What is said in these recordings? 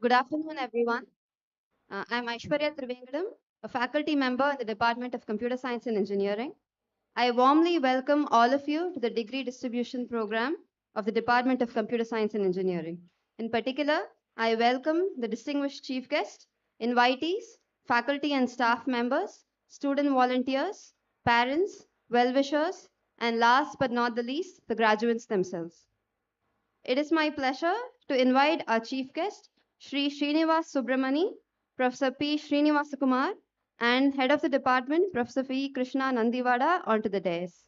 Good afternoon, everyone. I'm Aishwarya Trivengadam, a faculty member in the Department of Computer Science and Engineering. I warmly welcome all of you to the degree distribution program of the Department of Computer Science and Engineering. In particular, I welcome the distinguished chief guest, invitees, faculty and staff members, student volunteers, parents, well-wishers, and last but not the least, the graduates themselves. It is my pleasure to invite our chief guest, Sri Srinivas Subramani, Professor P. Srinivasakumar, and Head of the Department, Professor V. Krishna Nandivada, onto the dais.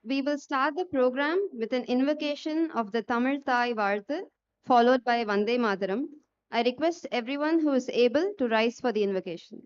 We will start the program with an invocation of the Tamil Thai Varthu, followed by Vande Mataram. I request everyone who is able to rise for the invocation.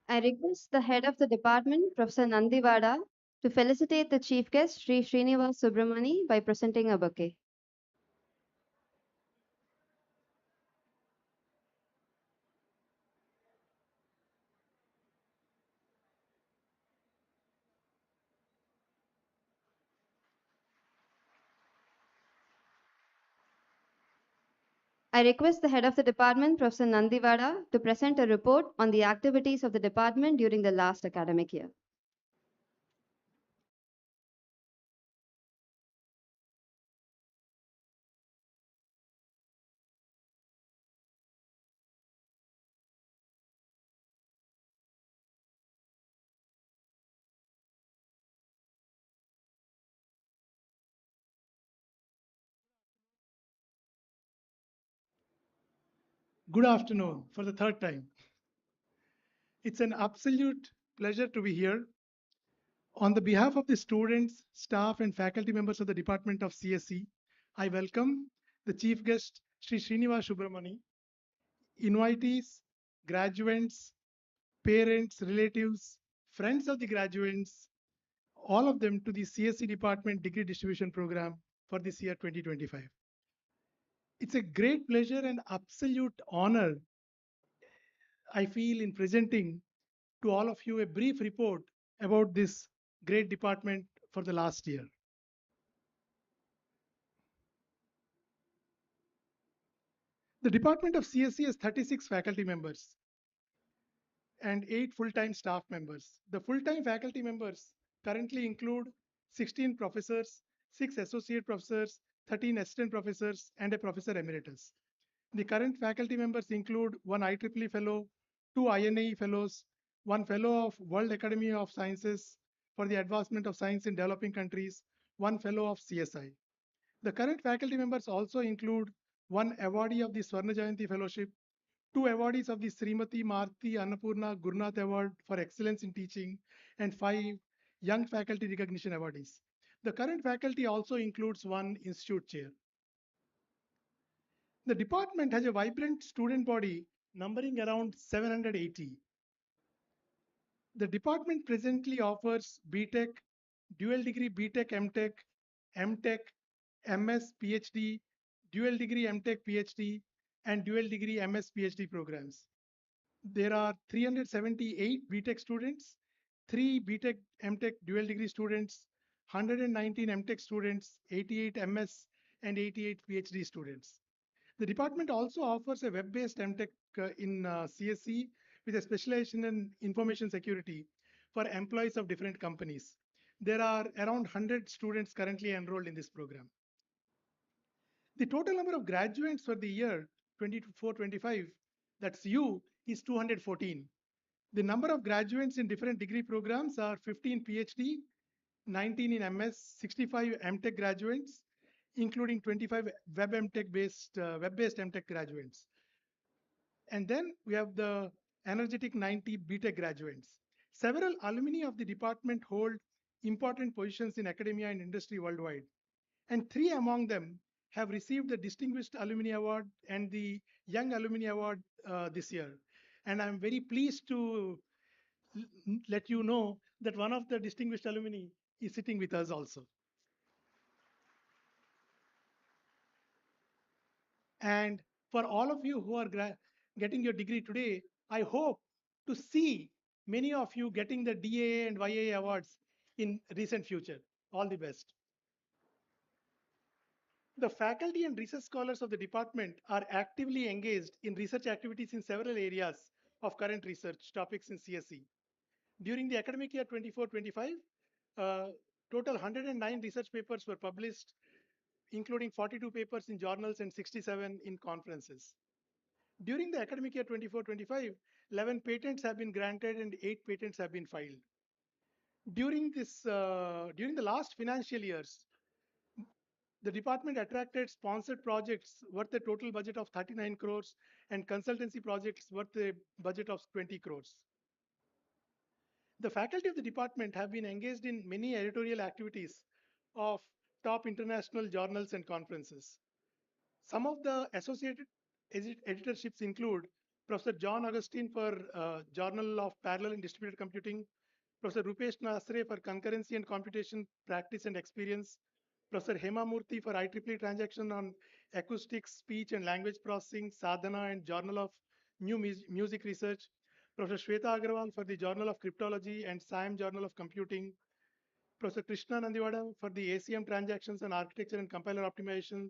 I request the head of the department, Professor Nandivada, to felicitate the chief guest, Sri Srinivas Subramani, by presenting a bouquet. I request the head of the department, Professor Nandivada, to present a report on the activities of the department during the last academic year. Good afternoon for the third time. It's an absolute pleasure to be here. On the behalf of the students, staff, and faculty members of the Department of CSE, I welcome the chief guest, Sri Srinivas Subramani, invitees, graduates, parents, relatives, friends of the graduates, all of them to the CSC Department Degree Distribution Program for this year 2025. It's a great pleasure and absolute honor I feel in presenting to all of you a brief report about this great department for the last year. The Department of CSC has 36 faculty members and 8 full-time staff members. The full-time faculty members currently include 16 professors, 6 associate professors, 13 assistant professors, and a professor emeritus. The current faculty members include one IEEE fellow, 2 INAE fellows, one fellow of World Academy of Sciences for the advancement of science in developing countries, one fellow of CSI. The current faculty members also include one awardee of the Swarna Jayanti Fellowship, 2 awardees of the Srimati Marti Annapurna Gurnath Award for Excellence in Teaching, and 5 Young Faculty Recognition Awardees. The current faculty also includes one institute chair. The department has a vibrant student body numbering around 780. The department presently offers BTech, dual degree BTech MTech, MTech, MS PhD, dual degree MTech PhD, and dual degree MS PhD programs. There are 378 BTech students, 3 BTech MTech dual degree students, 119 MTech students, 88 MS, and 88 PhD students. The department also offers a web-based MTech in CSC with a specialization in information security for employees of different companies. There are around 100 students currently enrolled in this program. The total number of graduates for the year 24-25, that's you, is 214. The number of graduates in different degree programs are 15 PhD, 19 in MS, 65 MTech graduates, including 25 web-based MTech graduates. And then we have the energetic 90 BTech graduates. Several alumni of the department hold important positions in academia and industry worldwide. And 3 among them have received the Distinguished Alumni Award and the Young Alumni Award this year. And I'm very pleased to let you know that one of the distinguished alumni is sitting with us also. And for all of you who are getting your degree today, I hope to see many of you getting the DAA and YAA awards in recent future. All the best. The faculty and research scholars of the department are actively engaged in research activities in several areas of current research topics in CSE. During the academic year 24-25, total 109 research papers were published, including 42 papers in journals and 67 in conferences. During the academic year 24-25, 11 patents have been granted and 8 patents have been filed. During the last financial years, the department attracted sponsored projects worth a total budget of 39 crores and consultancy projects worth a budget of 20 crores. The faculty of the department have been engaged in many editorial activities of top international journals and conferences. Some of the associated editorships include Professor John Augustine for Journal of Parallel and Distributed Computing, Professor Rupesh Nasre for Concurrency and Computation Practice and Experience, Professor Hema Murthy for IEEE Transaction on Acoustics, Speech and Language Processing, Sadhana and Journal of New Music Research, Professor Shweta Agarwal for the Journal of Cryptology and SIAM Journal of Computing, Professor Krishna Nandiwada for the ACM Transactions and Architecture and Compiler Optimization,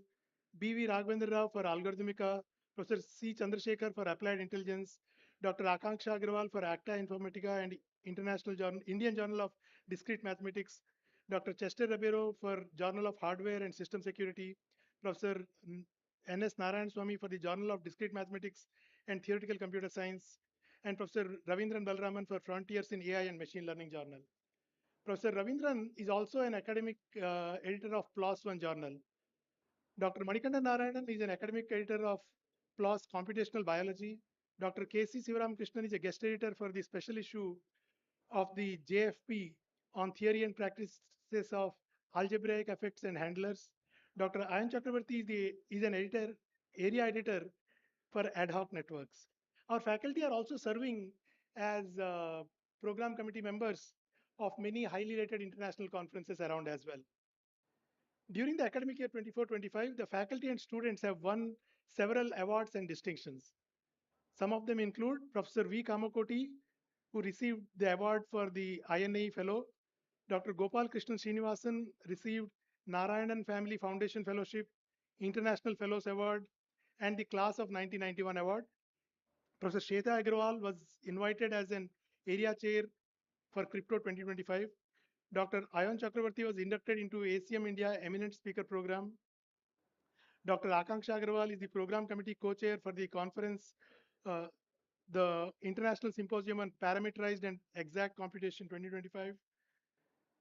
B.V. Raghavendra Rao for Algorithmica, Professor C. Chandrasekhar for Applied Intelligence, Dr. Akanksha Agrawal for Acta Informatica and Indian Journal of Discrete Mathematics, Dr. Chester Rabero for Journal of Hardware and System Security, Professor N.S. Narayan Swamy for the Journal of Discrete Mathematics and Theoretical Computer Science, and Professor Ravindran Balraman for Frontiers in AI and Machine Learning Journal. Professor Ravindran is also an academic editor of PLOS One journal. Dr. Manikanda Narayanan is an academic editor of PLOS Computational Biology. Dr. K.C. Sivaram Krishnan is a guest editor for the special issue of the JFP on theory and practices of algebraic effects and handlers. Dr. Ayan Chakravarti is an area editor for ad hoc networks. Our faculty are also serving as program committee members of many highly rated international conferences around as well. During the academic year 24-25, the faculty and students have won several awards and distinctions. Some of them include Professor V. Kamakoti, who received the award for the INA Fellow. Dr. Gopal Krishnan Srinivasan received Narayanan Family Foundation Fellowship, International Fellows Award, and the Class of 1991 Award. Professor Shweta Agarwal was invited as an area chair for Crypto 2025. Dr. Ayan Chakravarti was inducted into ACM India Eminent Speaker Program. Dr. Akanksha Agarwal is the program committee co-chair for the conference, uh, the International Symposium on Parameterized and Exact Computation 2025.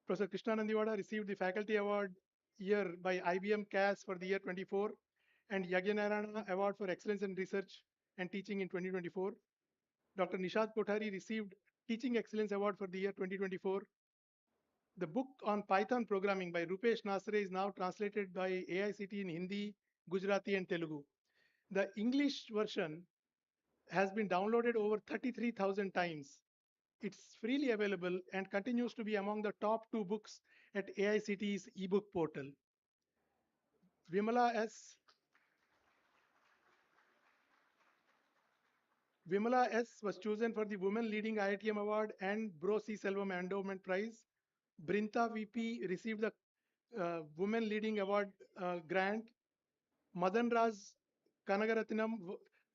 Professor Krishna Nandiwada received the Faculty Award year by IBM CAS for the year 24 and Yagyanarayana Award for Excellence in Research and Teaching in 2024. Dr. Nishad Kothari received Teaching Excellence Award for the year 2024. The book on Python programming by Rupesh Nasre is now translated by AICT in Hindi, Gujarati, and Telugu. The English version has been downloaded over 33,000 times. It's freely available and continues to be among the top 2 books at AICT's ebook portal. Vimala S. Vimala S. was chosen for the Women Leading IITM Award and Bro C. Selvam Endowment Prize. Brinta VP received the Women Leading Award grant. Madan Raj Kanagaratnam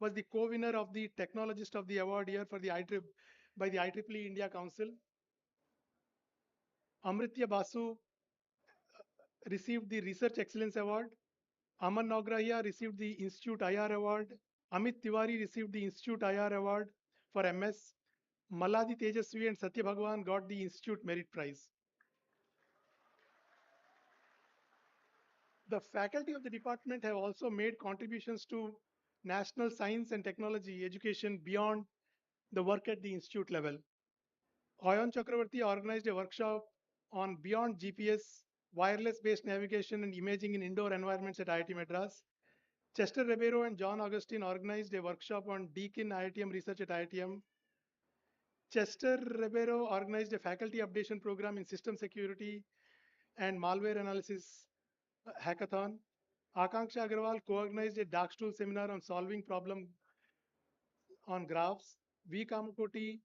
was the co-winner of the Technologist of the Award year for the by the IEEE India Council. Amritya Basu received the Research Excellence Award. Aman Nagrahia received the Institute IR Award. Amit Tiwari received the Institute IR Award for MS. Maladi Tejasvi and Satya Bhagwan got the Institute Merit Prize. The faculty of the department have also made contributions to national science and technology education beyond the work at the institute level. Ayan Chakravarti organized a workshop on Beyond GPS, wireless-based navigation and imaging in indoor environments at IIT Madras. Chester Ribeiro and John Augustine organized a workshop on Deakin IITM research at IITM. Chester Ribeiro organized a faculty updation program in system security and malware analysis hackathon. Akanksha Agarwal co-organized a Darkstool seminar on solving problem on graphs. V. Kamakoti,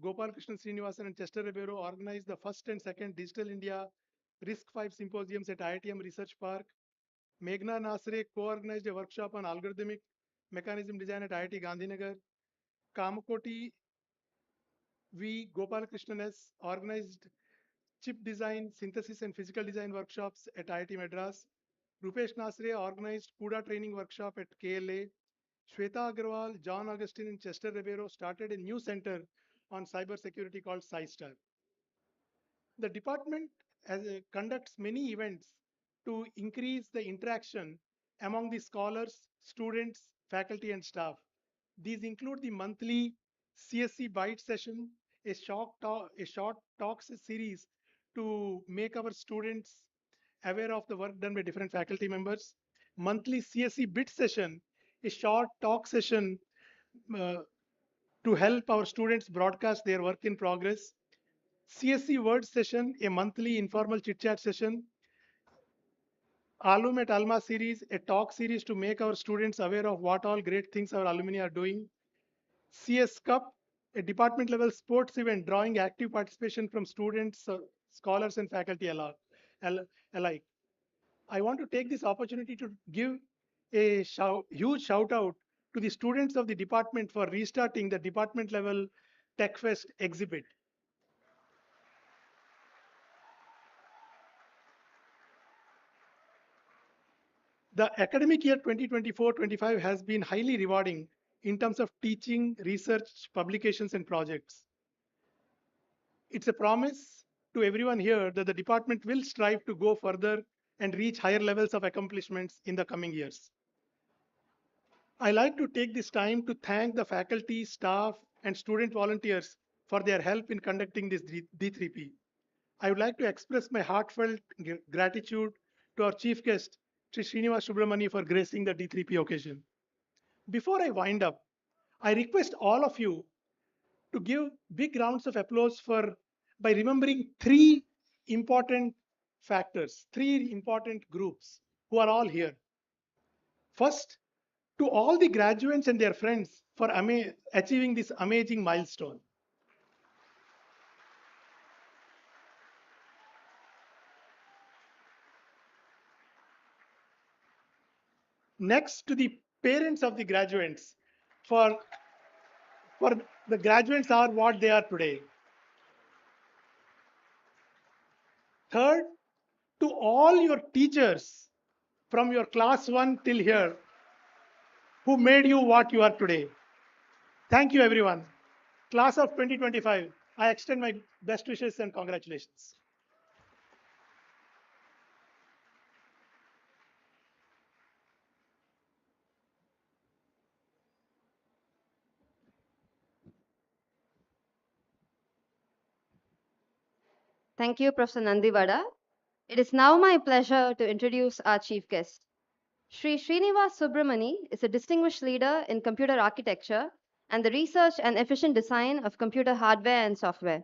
Gopal Krishnan Srinivasan, and Chester Ribeiro organized the first and second Digital India Risk 5 symposiums at IITM Research Park. Meghna Nasre co-organized a workshop on algorithmic mechanism design at IIT Gandhinagar. Kamakoti V. Gopal Krishnan S. organized chip design, synthesis, and physical design workshops at IIT Madras. Rupesh Nasre organized CUDA training workshop at KLA. Shweta Agarwal, John Augustine, and Chester Ribeiro started a new center on cybersecurity called SciStar. The department conducts many events to increase the interaction among the scholars, students, faculty, and staff. These include the monthly CSC Bite session, a short talks series to make our students aware of the work done by different faculty members. Monthly CSC Bit session, a short talk session uh, to help our students broadcast their work in progress. CSC Word session, a monthly informal chit chat session. Alum at Alma series, a talk series to make our students aware of what all great things our alumni are doing. CS Cup, a department level sports event drawing active participation from students, scholars, and faculty alike. I want to take this opportunity to give a huge shout out to the students of the department for restarting the department level TechFest exhibit. The academic year 2024-25 has been highly rewarding in terms of teaching, research, publications, and projects. It's a promise to everyone here that the department will strive to go further and reach higher levels of accomplishments in the coming years. I like to take this time to thank the faculty, staff, and student volunteers for their help in conducting this D3P. I would like to express my heartfelt gratitude to our chief guest, Sri Srinivas Subramani, for gracing the D3P occasion. Before I wind up, I request all of you to give big rounds of applause for by remembering three important factors, three important groups who are all here. First, to all the graduates and their friends for achieving this amazing milestone. Next, to the parents of the graduates for, for the graduates are what they are today. Third, to all your teachers from your class 1 till here who made you what you are today. Thank you, everyone. Class of 2025, I extend my best wishes and congratulations. Thank you, Professor Nandivada. It is now my pleasure to introduce our chief guest. Sri Srinivas Subramani is a distinguished leader in computer architecture and the research and efficient design of computer hardware and software.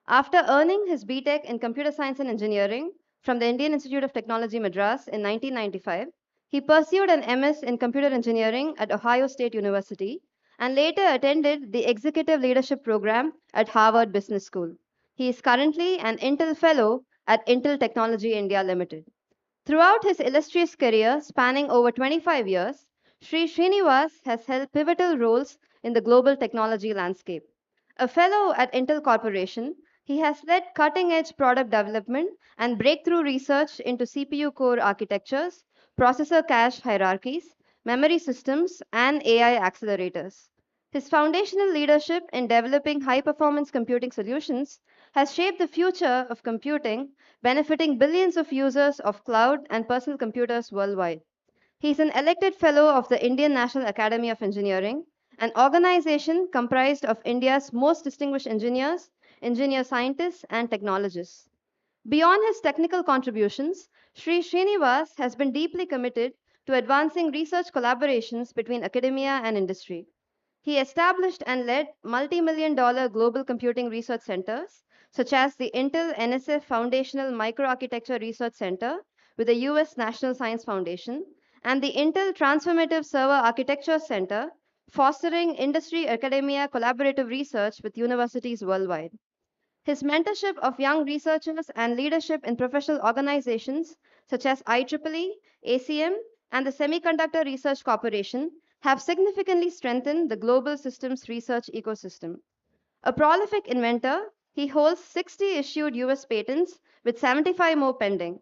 After earning his BTech in Computer Science and Engineering from the Indian Institute of Technology, Madras in 1995, he pursued an MS in Computer Engineering at Ohio State University and later attended the Executive Leadership Program at Harvard Business School. He is currently an Intel Fellow at Intel Technology India Limited. Throughout his illustrious career spanning over 25 years, Sri Srinivas has held pivotal roles in the global technology landscape. A fellow at Intel Corporation, he has led cutting edge product development and breakthrough research into CPU core architectures, processor cache hierarchies, memory systems, and AI accelerators. His foundational leadership in developing high performance computing solutions has shaped the future of computing, benefiting billions of users of cloud and personal computers worldwide. He is an elected fellow of the Indian National Academy of Engineering, an organization comprised of India's most distinguished engineers, engineer scientists, and technologists. Beyond his technical contributions, Sri Srinivas has been deeply committed to advancing research collaborations between academia and industry. He established and led multi-million dollar global computing research centers, such as the Intel NSF Foundational Microarchitecture Research Center with the US National Science Foundation, and the Intel Transformative Server Architecture Center, fostering industry academia collaborative research with universities worldwide. His mentorship of young researchers and leadership in professional organizations such as IEEE, ACM, and the Semiconductor Research Corporation have significantly strengthened the global systems research ecosystem. A prolific inventor, he holds 60 issued US patents with 75 more pending.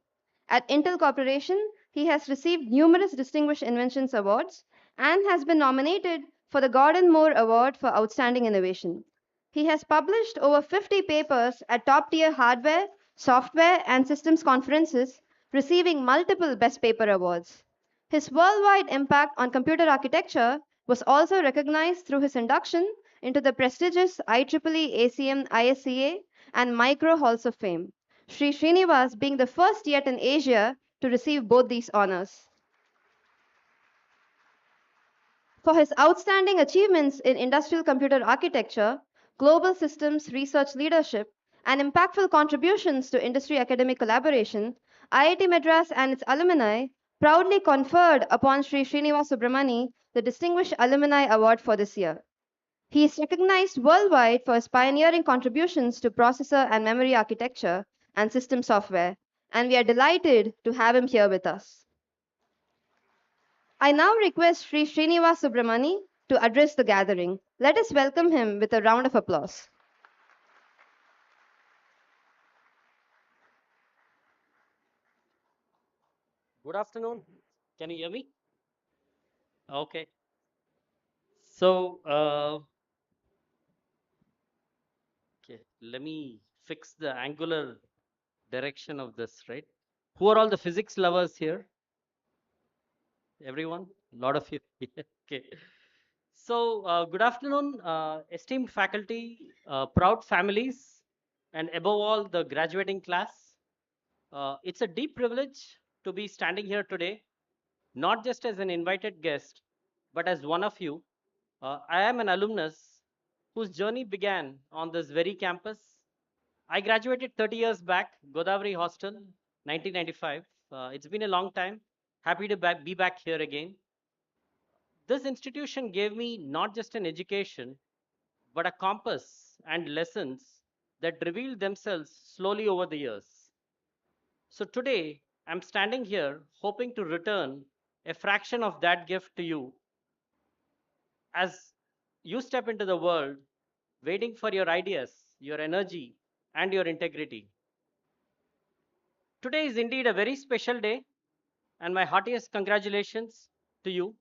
At Intel Corporation, he has received numerous distinguished inventions awards and has been nominated for the Gordon Moore Award for Outstanding Innovation. He has published over 50 papers at top tier hardware, software, and systems conferences, receiving multiple Best Paper awards. His worldwide impact on computer architecture was also recognized through his induction into the prestigious IEEE ACM ISCA and Micro Halls of Fame, Sri Srinivas being the first yet in Asia to receive both these honors. For his outstanding achievements in industrial computer architecture, global systems research leadership, and impactful contributions to industry academic collaboration, IIT Madras and its alumni proudly conferred upon Sri Srinivas Subramani the Distinguished Alumni Award for this year. He is recognized worldwide for his pioneering contributions to processor and memory architecture and system software, and we are delighted to have him here with us. I now request Sri Srinivas Subramani to address the gathering. Let us welcome him with a round of applause. Good afternoon. Can you hear me? Okay. So, okay, let me fix the angular direction of this, right? Who are all the physics lovers here? Everyone? A lot of you. Okay. So, good afternoon, esteemed faculty, proud families, and above all, the graduating class. It's a deep privilege to be standing here today, not just as an invited guest, but as one of you. I am an alumnus whose journey began on this very campus I graduated 30 years back, Godavari Hostel, 1995. It's been a long time. Happy to be back here again. This institution gave me not just an education, but a compass and lessons that revealed themselves slowly over the years. So today, I'm standing here hoping to return a fraction of that gift to you as you step into the world, waiting for your ideas, your energy, and your integrity. Today is indeed a very special day, and my heartiest congratulations to you.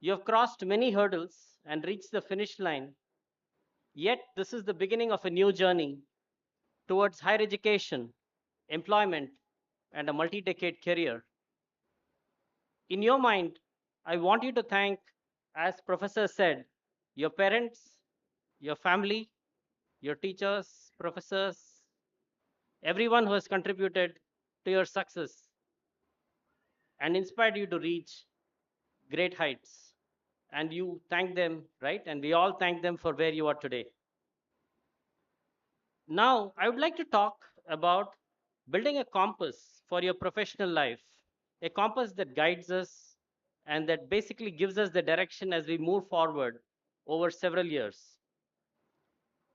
You have crossed many hurdles and reached the finish line, yet, this is the beginning of a new journey towards higher education, employment, and a multi decade career. In your mind, I want you to thank, as Professor said, your parents, your family, your teachers, professors, everyone who has contributed to your success and inspired you to reach great heights. And you thank them, right? And we all thank them for where you are today. Now, I would like to talk about building a compass for your professional life, a compass that guides us and that basically gives us the direction as we move forward over several years.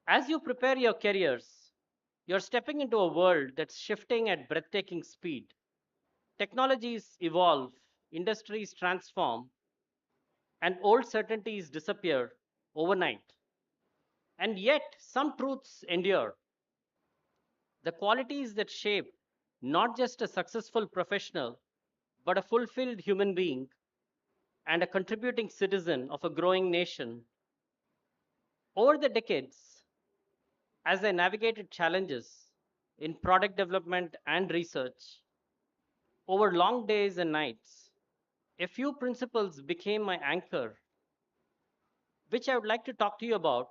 As you prepare your careers, you're stepping into a world that's shifting at breathtaking speed. Technologies evolve, industries transform, and old certainties disappear overnight. And yet, some truths endure. The qualities that shape not just a successful professional, but a fulfilled human being and a contributing citizen of a growing nation. Over the decades, as I navigated challenges in product development and research, over long days and nights, a few principles became my anchor, which I would like to talk to you about,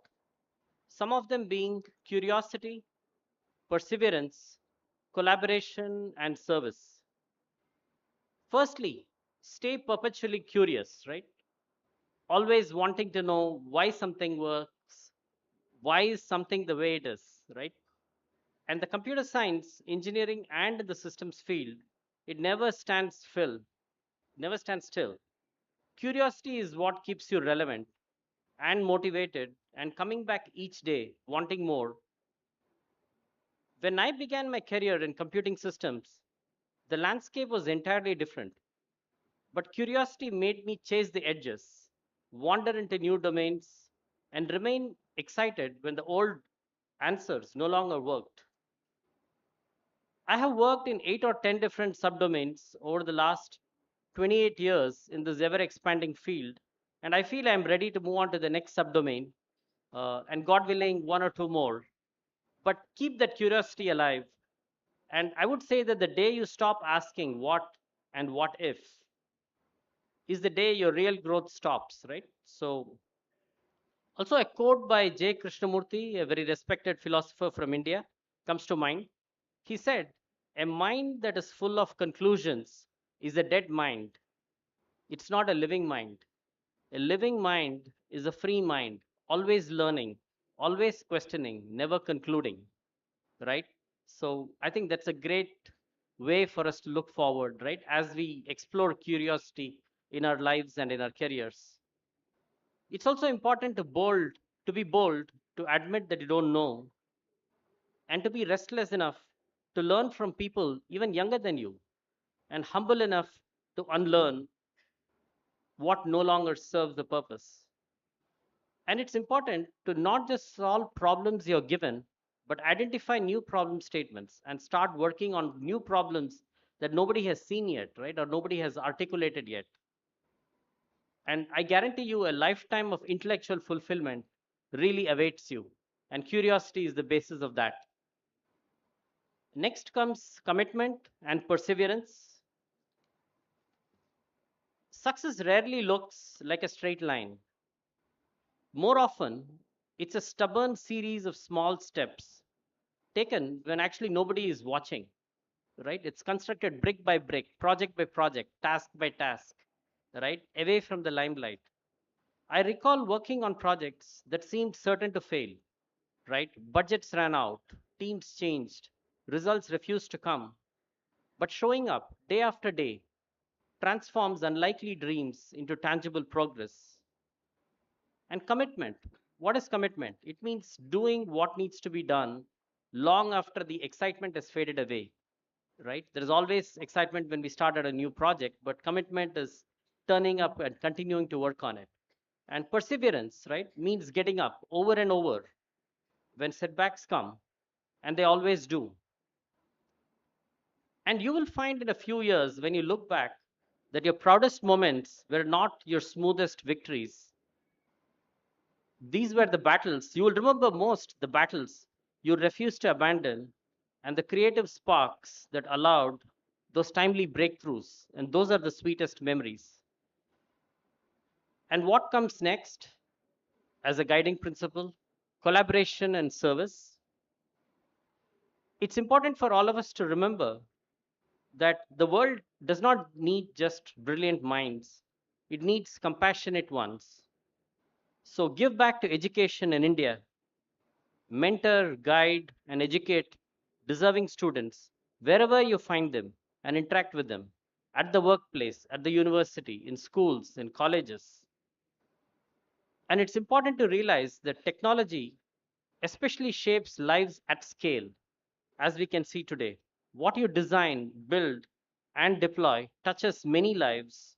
some of them being curiosity, perseverance, collaboration, and service. Firstly, stay perpetually curious, right? Always wanting to know why something works, why is something the way it is, right? And the computer science, engineering, and the systems field, it never stands still. Curiosity is what keeps you relevant and motivated and coming back each day wanting more. When I began my career in computing systems, the landscape was entirely different. But curiosity made me chase the edges, wander into new domains, and remain excited when the old answers no longer worked. I have worked in 8 or 10 different subdomains over the last 28 years in this ever expanding field, and I feel I'm ready to move on to the next subdomain, and God willing, one or two more. But keep that curiosity alive. And I would say that the day you stop asking what and what if is the day your real growth stops, right? So, also a quote by J. Krishnamurti, a very respected philosopher from India, comes to mind. He said, "A mind that is full of conclusions is a dead mind. It's not a living mind. A living mind is a free mind, always learning, always questioning, never concluding," right? So I think that's a great way for us to look forward, right? As we explore curiosity in our lives and in our careers. It's also important to be bold, to admit that you don't know, and to be restless enough to learn from people even younger than you, and humble enough to unlearn what no longer serves the purpose. And it's important to not just solve problems you're given, but identify new problem statements and start working on new problems that nobody has seen yet, right? Or nobody has articulated yet. And I guarantee you a lifetime of intellectual fulfillment really awaits you. And curiosity is the basis of that. Next comes commitment and perseverance. Success rarely looks like a straight line. More often, it's a stubborn series of small steps taken when actually nobody is watching, right? It's constructed brick by brick, project by project, task by task, right? Away from the limelight. I recall working on projects that seemed certain to fail, right? Budgets ran out, teams changed, results refused to come. But showing up day after day transforms unlikely dreams into tangible progress. And commitment. What is commitment? It means doing what needs to be done long after the excitement has faded away, right? There is always excitement when we started a new project, but commitment is turning up and continuing to work on it. And perseverance, right, means getting up over and over when setbacks come, and they always do. And you will find in a few years when you look back that your proudest moments were not your smoothest victories. These were the battles you will remember most, the battles you refused to abandon, and the creative sparks that allowed those timely breakthroughs. And those are the sweetest memories. And what comes next as a guiding principle? Collaboration and service. It's important for all of us to remember that the world does not need just brilliant minds, it needs compassionate ones. So give back to education in India, mentor, guide, and educate deserving students wherever you find them and interact with them at the workplace, at the university, in schools, in colleges. And it's important to realize that technology especially shapes lives at scale, as we can see today. What you design, build, and deploy touches many lives,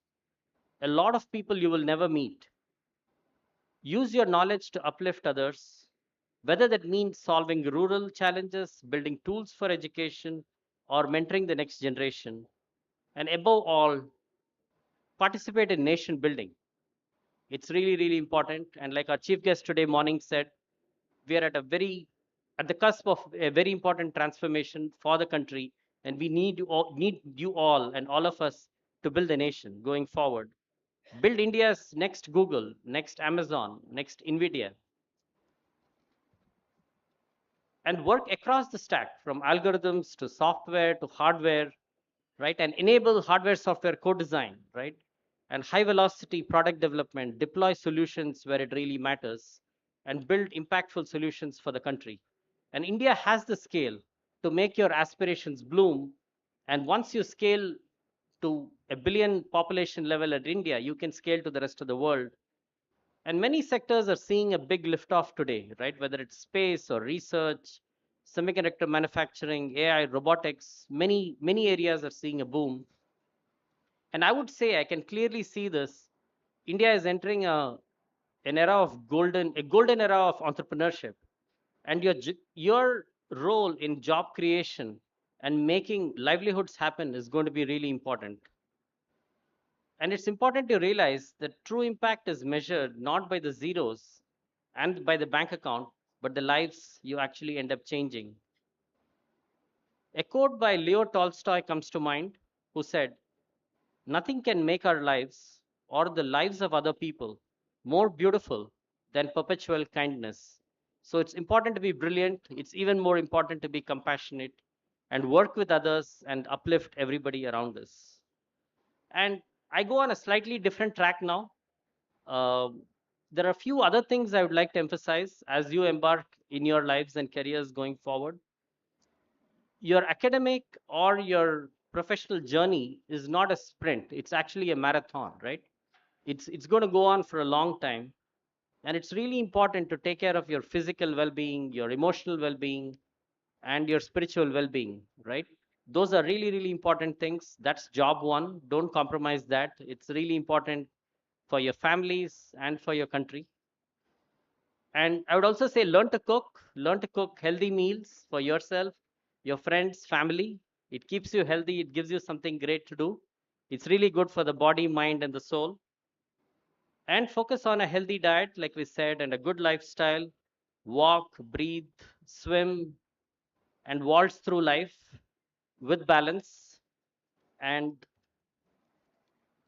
a lot of people you will never meet. Use your knowledge to uplift others, whether that means solving rural challenges, building tools for education, or mentoring the next generation. And above all, participate in nation building. It's really, really important. And like our chief guest today morning said, we are at the cusp of a very important transformation for the country, and we need you all and all of us to build a nation going forward. Build India's next Google, next Amazon, next Nvidia, and work across the stack from algorithms to software to hardware, right? And enable hardware software co-design, right? And high velocity product development, deploy solutions where it really matters, and build impactful solutions for the country. And India has the scale to make your aspirations bloom. And once you scale to a billion population level at India, you can scale to the rest of the world. And many sectors are seeing a big liftoff today, right? Whether it's space or research, semiconductor manufacturing, AI, robotics, many areas are seeing a boom. And I would say I can clearly see this. India is entering an era of a golden era of entrepreneurship. And your role in job creation and making livelihoods happen is going to be really important. And it's important to realize that true impact is measured not by the zeros and by the bank account, but the lives you actually end up changing. A quote by Leo Tolstoy comes to mind, who said, "Nothing can make our lives or the lives of other people more beautiful than perpetual kindness." So it's important to be brilliant. It's even more important to be compassionate and work with others and uplift everybody around us. And I go on a slightly different track now. Uh, there are a few other things I would like to emphasize as you embark in your lives and careers going forward. Your academic or your professional journey is not a sprint, it's actually a marathon, right? It's going to go on for a long time, and it's really important to take care of your physical well-being, your emotional well-being, and your spiritual well-being, right? Those are really, really important things. That's job one. Don't compromise that. It's really important for your families and for your country. And I would also say learn to cook healthy meals for yourself, your friends, family. It keeps you healthy, it gives you something great to do. It's really good for the body, mind, and the soul. And focus on a healthy diet, like we said, and a good lifestyle. Walk, breathe, swim, and waltz through life with balance. And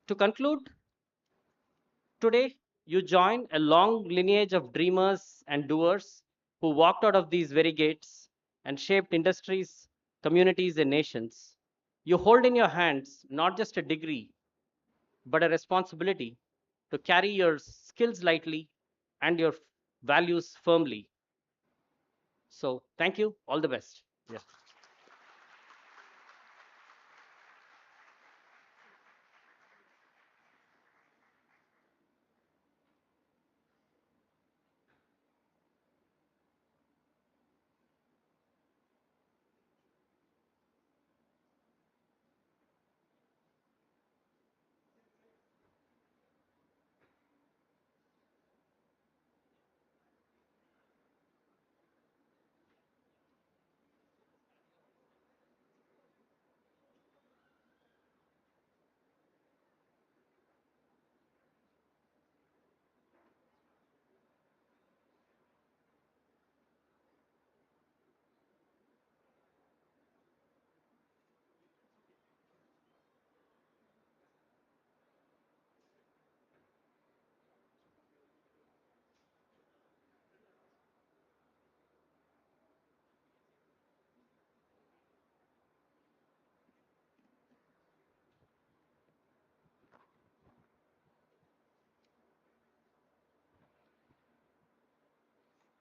to conclude, today, you join a long lineage of dreamers and doers who walked out of these very gates and shaped industries, communities, and nations. You hold in your hands not just a degree, but a responsibility to carry your skills lightly and your values firmly. So thank you. All the best. Yeah.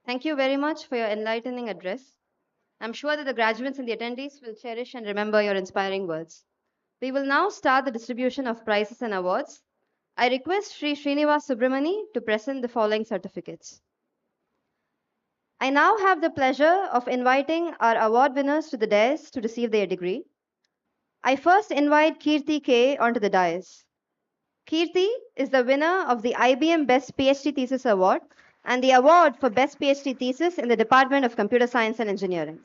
Thank you very much for your enlightening address. I'm sure that the graduates and the attendees will cherish and remember your inspiring words. We will now start the distribution of prizes and awards. I request Sri Srinivas Subramani to present the following certificates. I now have the pleasure of inviting our award winners to the dais to receive their degree. I first invite Kirti K onto the dais. Kirti is the winner of the IBM Best PhD Thesis Award and the award for Best PhD Thesis in the Department of Computer Science and Engineering.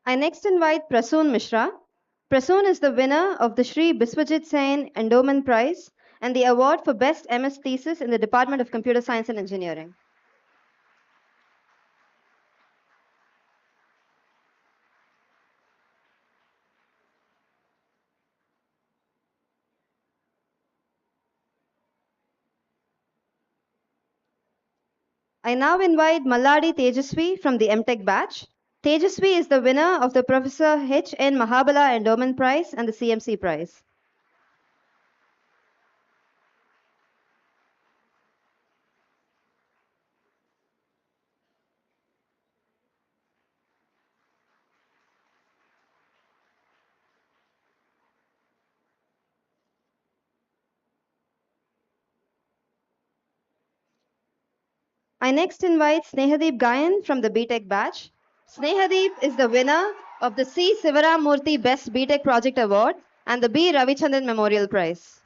I next invite Prasoon Mishra. Prasoon is the winner of the Sri Biswajit Sen Endowment Prize and the award for Best MS Thesis in the Department of Computer Science and Engineering. I now invite Malladi Tejaswi from the MTech batch. Tejaswi is the winner of the Professor H. N. Mahabala Endowment Prize and the CMC Prize. I next invite Snehadeep Gayan from the BTech batch. Snehadeep is the winner of the C. Sivaramurthy Best BTech Project Award and the B. Ravichandran Memorial Prize.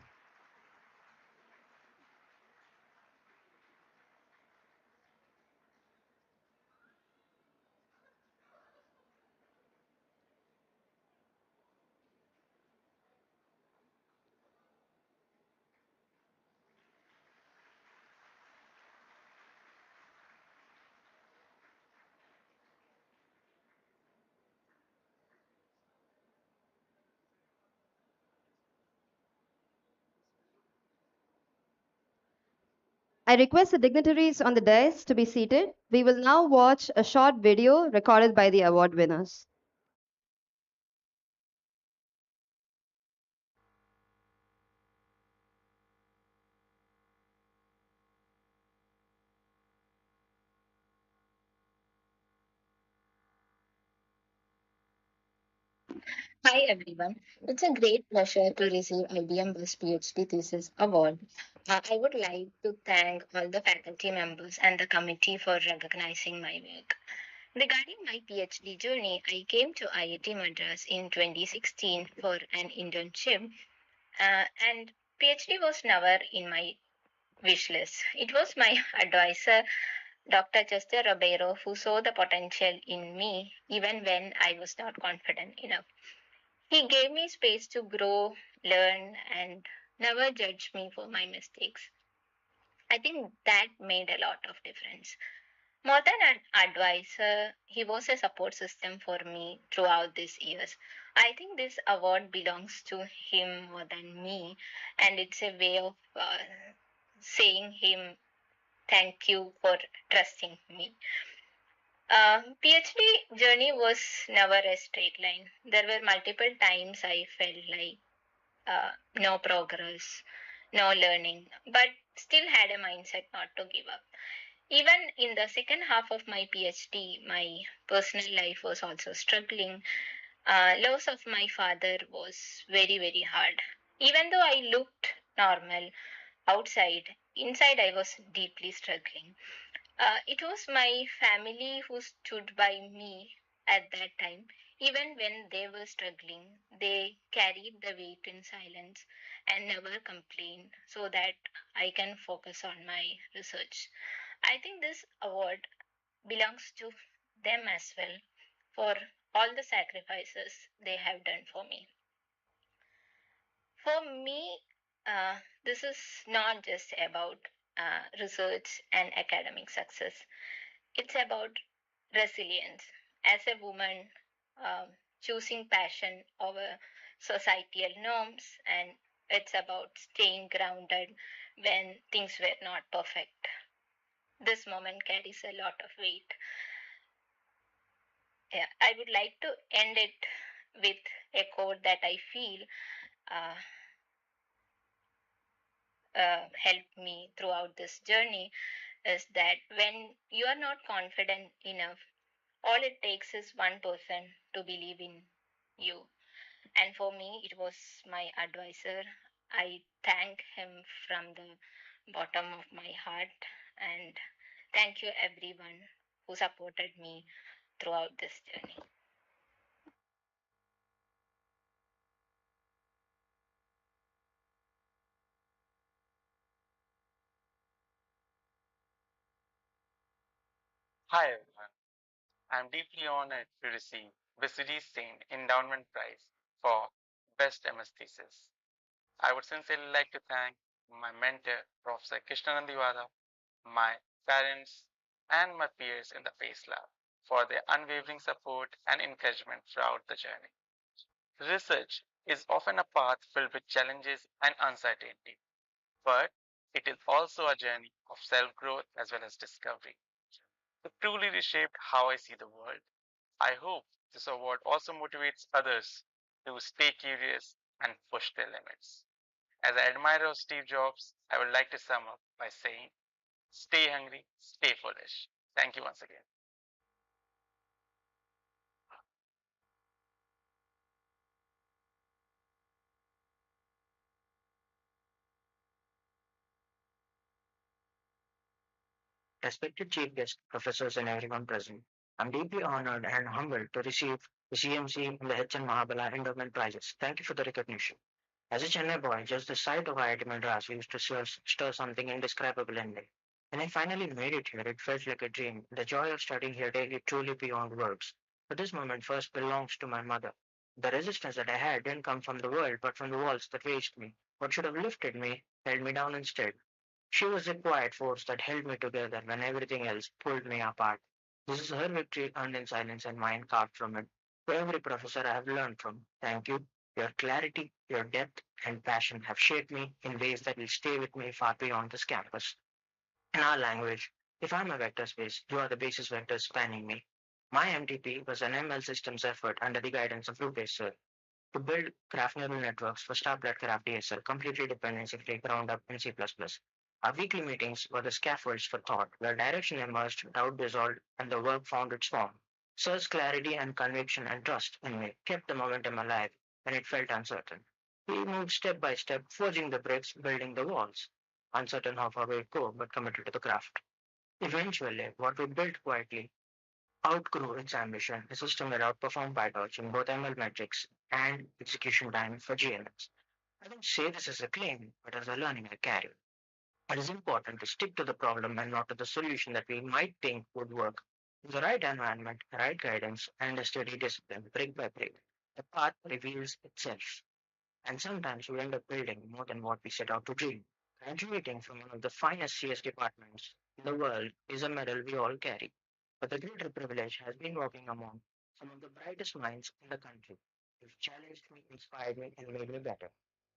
I request the dignitaries on the dais to be seated. We will now watch a short video recorded by the award winners. Hi everyone. It's a great pleasure to receive IBM Best PhD Thesis Award. I would like to thank all the faculty members and the committee for recognizing my work. Regarding my PhD journey, I came to IIT Madras in 2016 for an internship, and PhD was never in my wish list. It was my advisor, Dr. Chester Ribeiro, who saw the potential in me even when I was not confident enough. He gave me space to grow, learn, and never judge me for my mistakes. I think that made a lot of difference. More than an advisor, he was a support system for me throughout these years. I think this award belongs to him more than me, and it's a way of saying him thank you for trusting me. PhD journey was never a straight line. There were multiple times I felt like no progress, no learning, but still had a mindset not to give up. Even in the second half of my PhD, my personal life was also struggling. Loss of my father was very, very hard. Even though I looked normal outside, inside I was deeply struggling. It was my family who stood by me at that time. Even when they were struggling, they carried the weight in silence and never complained so that I can focus on my research. I think this award belongs to them as well for all the sacrifices they have done for me. For me, this is not just about research and academic success. It's about resilience. As a woman, choosing passion over societal norms, and it's about staying grounded when things were not perfect. This moment carries a lot of weight. Yeah, I would like to end it with a quote that I feel uh, helped me throughout this journey is that when you are not confident enough, all it takes is one person to believe in you. And for me, it was my advisor. I thank him from the bottom of my heart. And thank you, everyone who supported me throughout this journey. Hi everyone. I'm deeply honored to receive Visity Sain Endowment Prize for Best MS Thesis. I would sincerely like to thank my mentor, Professor Krishnanandivada, my parents, and my peers in the PACE Lab for their unwavering support and encouragement throughout the journey. Research is often a path filled with challenges and uncertainty, but it is also a journey of self growth as well as discovery. It truly reshaped how I see the world. I hope this award also motivates others to stay curious and push their limits. As an admirer of Steve Jobs, I would like to sum up by saying, stay hungry, stay foolish. Thank you once again. Respected Chief Guest, professors, and everyone present, I'm deeply honored and humbled to receive the CMC and the HN Mahabala Endowment Prizes. Thank you for the recognition. As a Chennai boy, just the sight of IIT Madras used to stir something indescribable in me. When I finally made it here, it felt like a dream. The joy of studying here daily truly beyond words. But this moment first belongs to my mother. The resistance that I had didn't come from the world, but from the walls that raised me. What should have lifted me held me down instead. She was the quiet force that held me together when everything else pulled me apart. This is her victory earned in silence and mine carved from it. To every professor I have learned from, thank you. Your clarity, your depth, and passion have shaped me in ways that will stay with me far beyond this campus. In our language, if I'm a vector space, you are the basis vector spanning me. My MTP was an ML systems effort under the guidance of Rupesh sir to build graph neural networks for star-plot graph DSL, completely dependency-free ground up in C++. Our weekly meetings were the scaffolds for thought, where direction emerged, doubt dissolved, and the work found its form. Sir's clarity and conviction and trust in me kept the momentum alive when it felt uncertain. We moved step by step, forging the bricks, building the walls, uncertain how far we'd go, but committed to the craft. Eventually, what we built quietly outgrew its ambition, a system that outperformed PyTorch in both ML metrics and execution time for GNS. I don't say this as a claim, but as a learning I carry. It is important to stick to the problem and not to the solution that we might think would work. With the right environment, right guidance, and a steady discipline, brick by brick, the path reveals itself. And sometimes we end up building more than what we set out to dream. Graduating from one of the finest CS departments in the world is a medal we all carry. But the greater privilege has been working among some of the brightest minds in the country who've challenged me, inspired me, and made me better.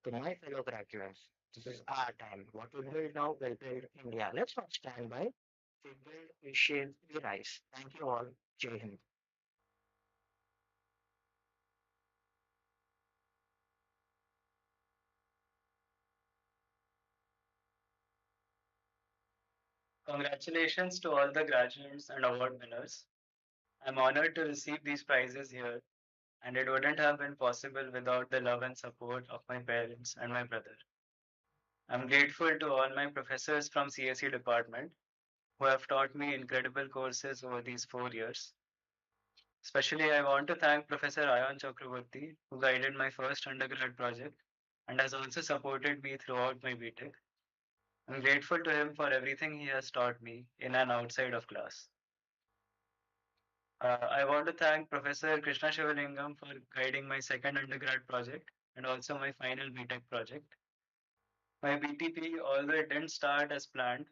To my fellow graduates, this is our time. What we build now will build India. Let's not stand by. We build, we shape, we rise. Thank you all. Jai Hind. Congratulations to all the graduates and award winners. I'm honored to receive these prizes here, and it wouldn't have been possible without the love and support of my parents and my brother. I'm grateful to all my professors from CSE department who have taught me incredible courses over these 4 years. Especially, I want to thank Professor Ayan Chakraborty, who guided my first undergrad project and has also supported me throughout my BTech. I'm grateful to him for everything he has taught me in and outside of class. I want to thank Professor Krishna Shivalingam for guiding my second undergrad project and also my final BTech project. My BTP, although it didn't start as planned,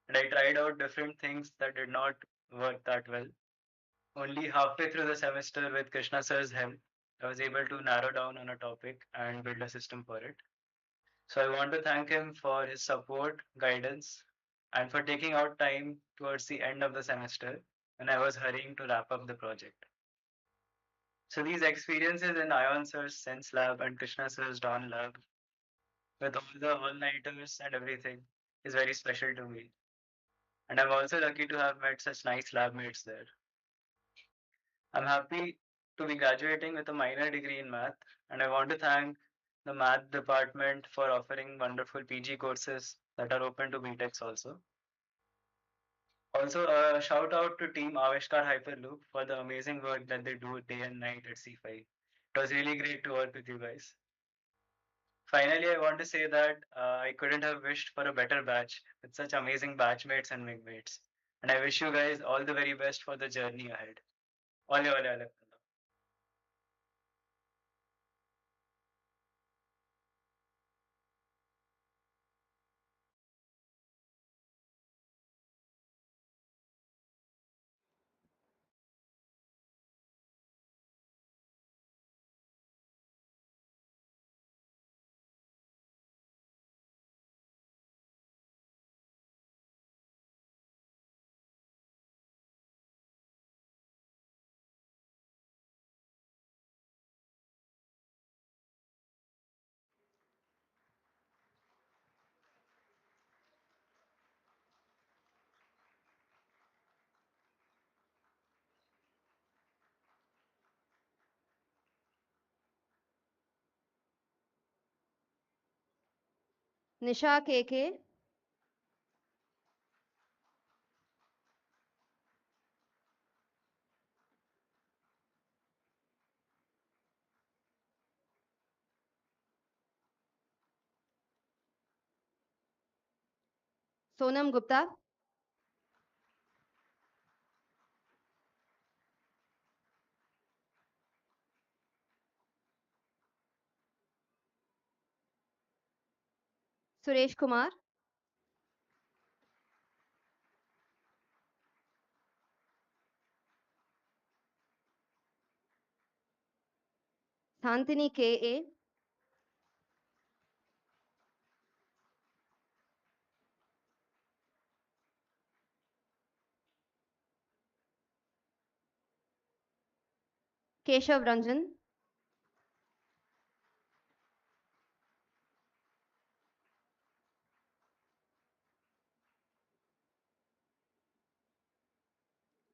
and I tried out different things that did not work that well. Only halfway through the semester, with Krishna sir's help, I was able to narrow down on a topic and build a system for it. So I want to thank him for his support, guidance, and for taking out time towards the end of the semester when I was hurrying to wrap up the project. So these experiences in Ion Sir's Sense Lab and Krishna Sir's Dawn Lab, with all the all-nighters and everything, is very special to me. And I'm also lucky to have met such nice lab mates there. I'm happy to be graduating with a minor degree in math, and I want to thank the math department for offering wonderful PG courses that are open to BTechs also. Also, a shout out to Team Avishkar Hyperloop for the amazing work that they do day and night at C5. It was really great to work with you guys. Finally, I want to say that I couldn't have wished for a better batch with such amazing batchmates and wingmates. And I wish you guys all the very best for the journey ahead. Ole, ole, ole. Nisha KK, Sonam Gupta, Suresh Kumar, Santini KA, Keshav Ranjan,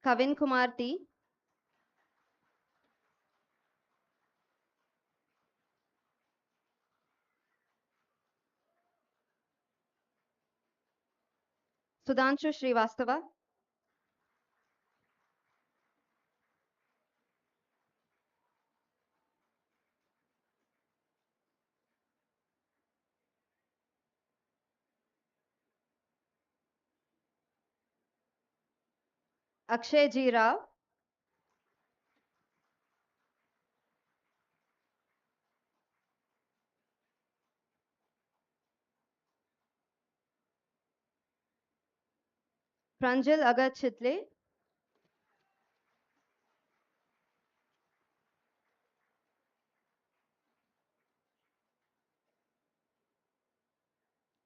Kavin Kumar T, Sudhanshu Srivastava, Akshay G. Rao, Pranjal Agar Chitle,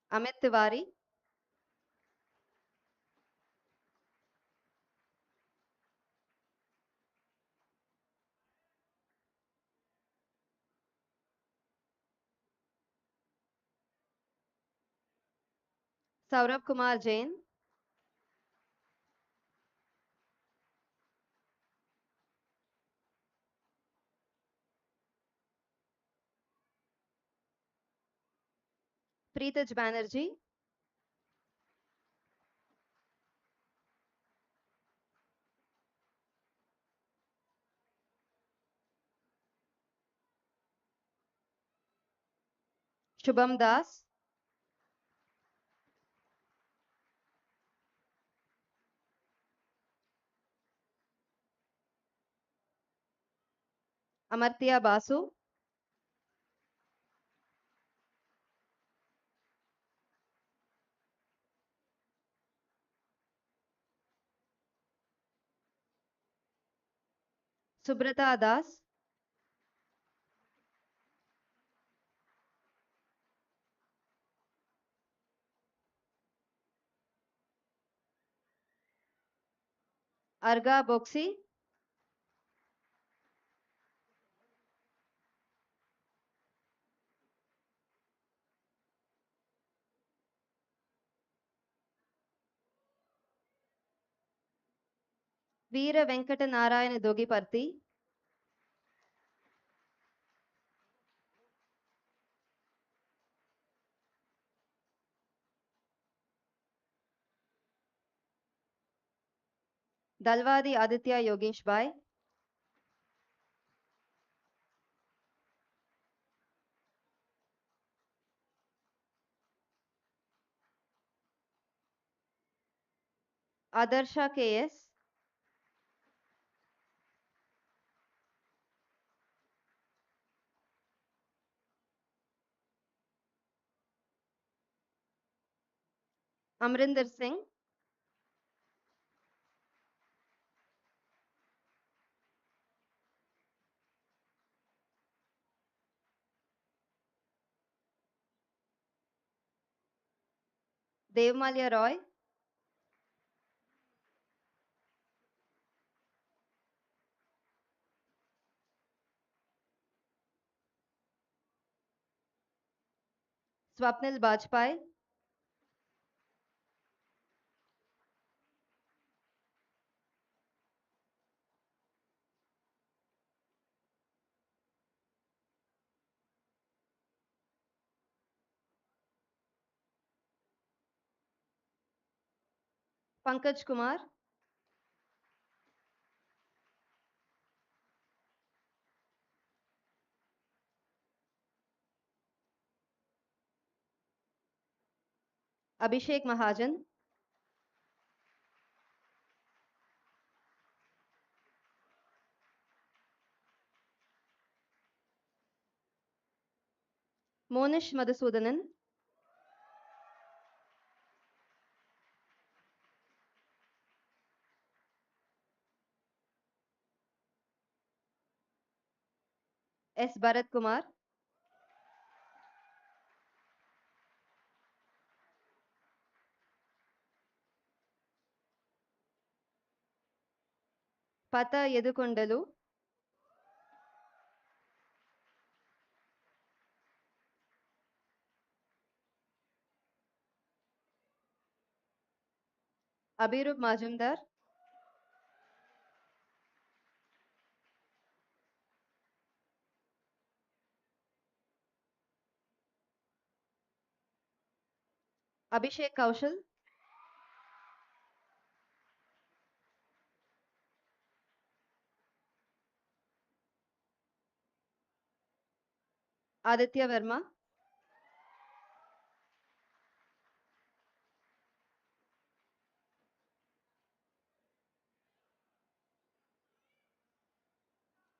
Amit Tiwari, Saurabh Kumar Jain, Preetij Banerjee, Shubham Das, Amartya Basu, Subrata Das, Arga Boxi, Veera Venkata Narayana Dogiparthi, Dalwadi Aditya Yogesh Bai, Adarsha KS, Amrinder Singh, Devmalya Roy, Swapnil Bajpai, Pankaj Kumar, Abhishek Mahajan, Monish Madhusudanan, S. Bharat Kumar, Pata Yedukondalu, Abhirup Majumdar, Abhishek Kaushal, Aditya Verma,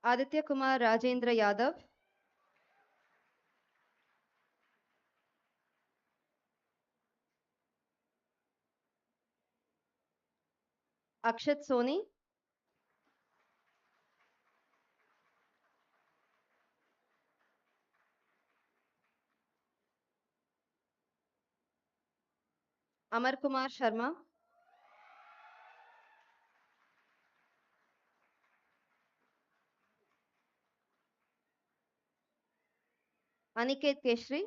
Aditya Kumar Rajendra Yadav, Akshat Soni, Amar Kumar Sharma, Aniket Keshri,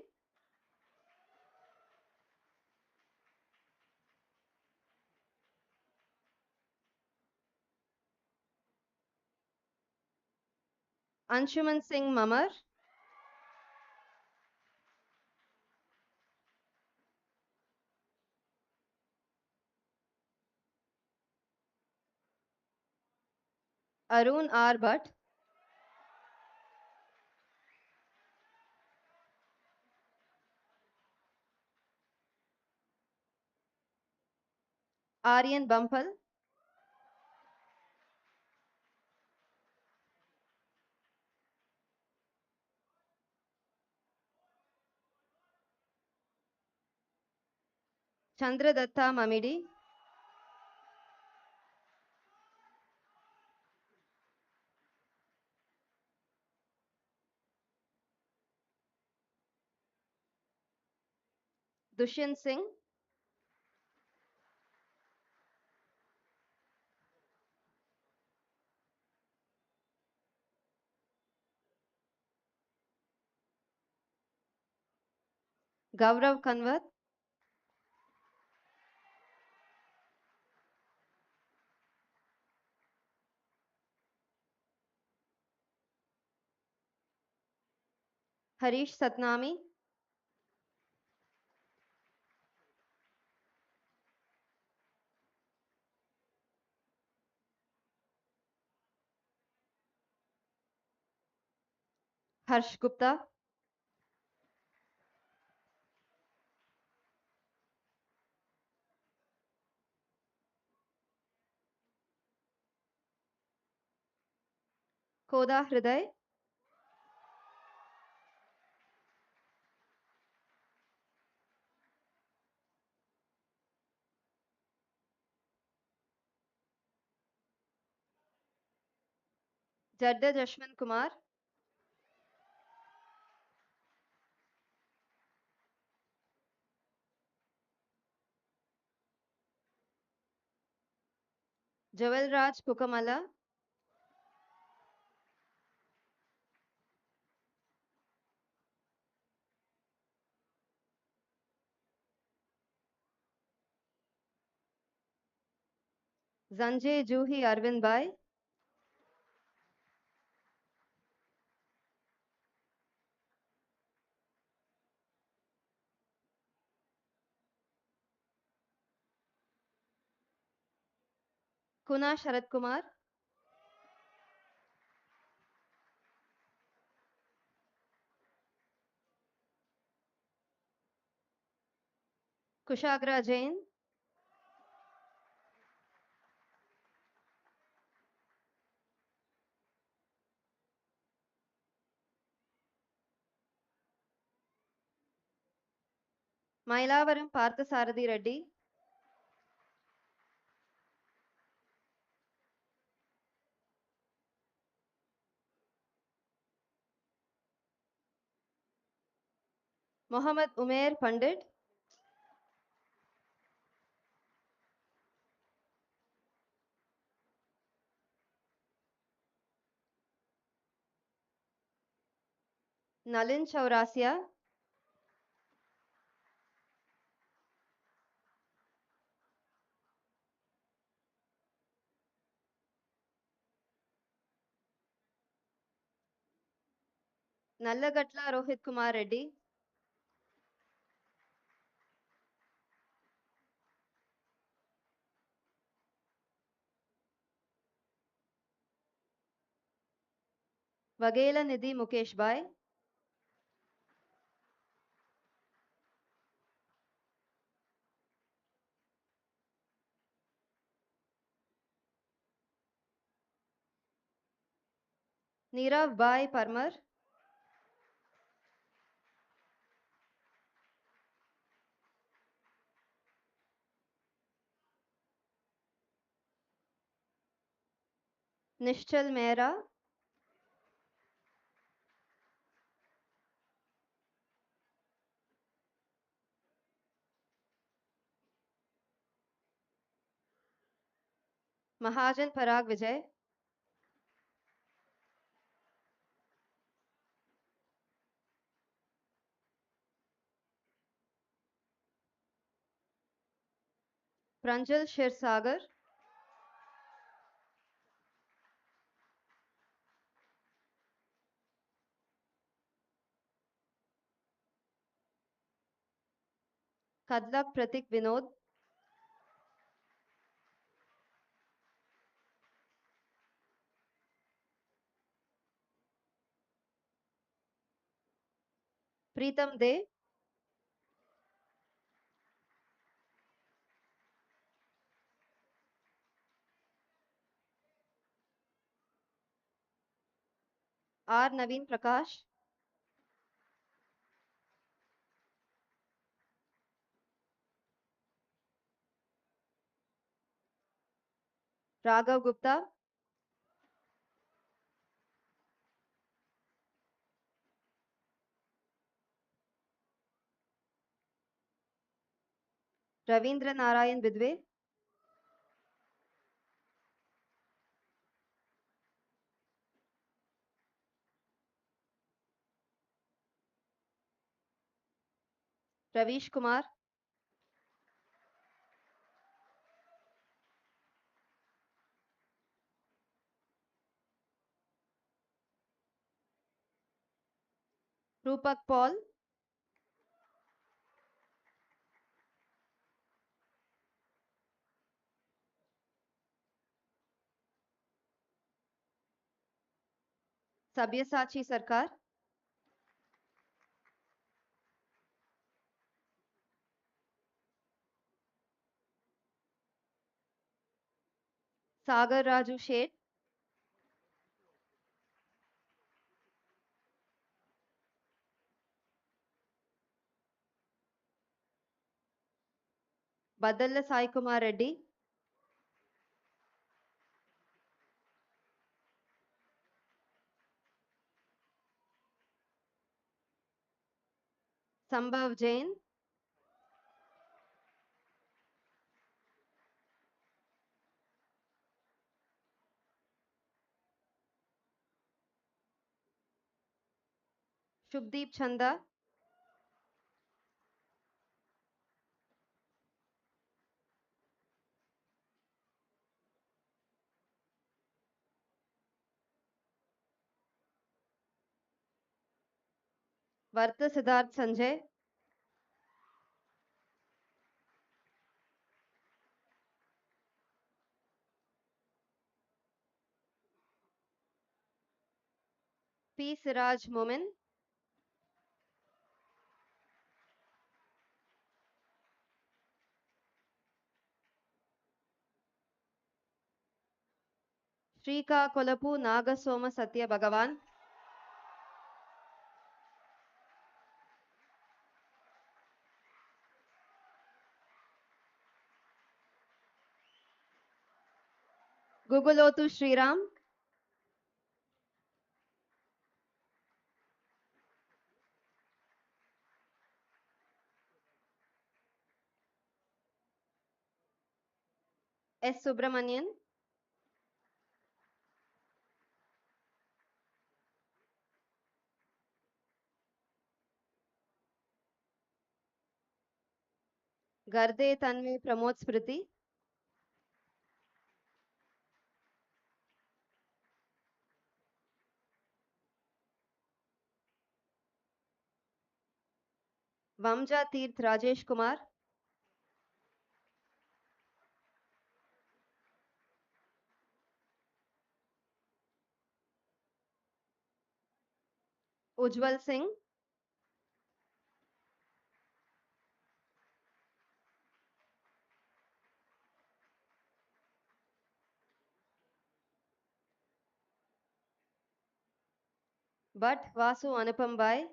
Anshuman Singh Mamar, Arun R. Bhatt, Aryan Bampal, Chandradatta Mamidi, Dushyant Singh, Gaurav Kanwat, Harish Satnami, Harsh Gupta, Koda Hriday, Jadda Jashwant Kumar, Joel Raj Kukamala, Zanjay Juhi Arvind Bai, Kuna Sharat Kumar, Kushagra Jain, Mailavaram Parthasarathi Reddy, Mohammad Umair Pandit, Nalin Chaurasia, Nallagatla Rohit Kumar Reddy, Vagela Nidhi Mukesh Bai, Nirav Bai Parmar, Nishchal Mehra, Mahajan Parag Vijay, Pranjal Shirsagar, Kadlak Pratik Vinod, Preetam De, R. Naveen Prakash, Raghav Gupta, Ravindra Narayan Bidve, Ravish Kumar, Rupak Paul, Sabyasachi Sarkar, Sagar Raju Sheth, Badalla Sai Kumar Reddy, Sambhav Jain, Shubdeep Chanda, Varta Siddharth Sanjay, P. Siraj Momin, Shrika Kolapu Nagasoma Satya Bhagavan, Gugulotu Sriram, S. Subramanian, Garde Tanvi Pramod Smriti, Vamja Tirth Rajesh Kumar, Ujjwal Singh, Bhatt Vasu Anupam Bai,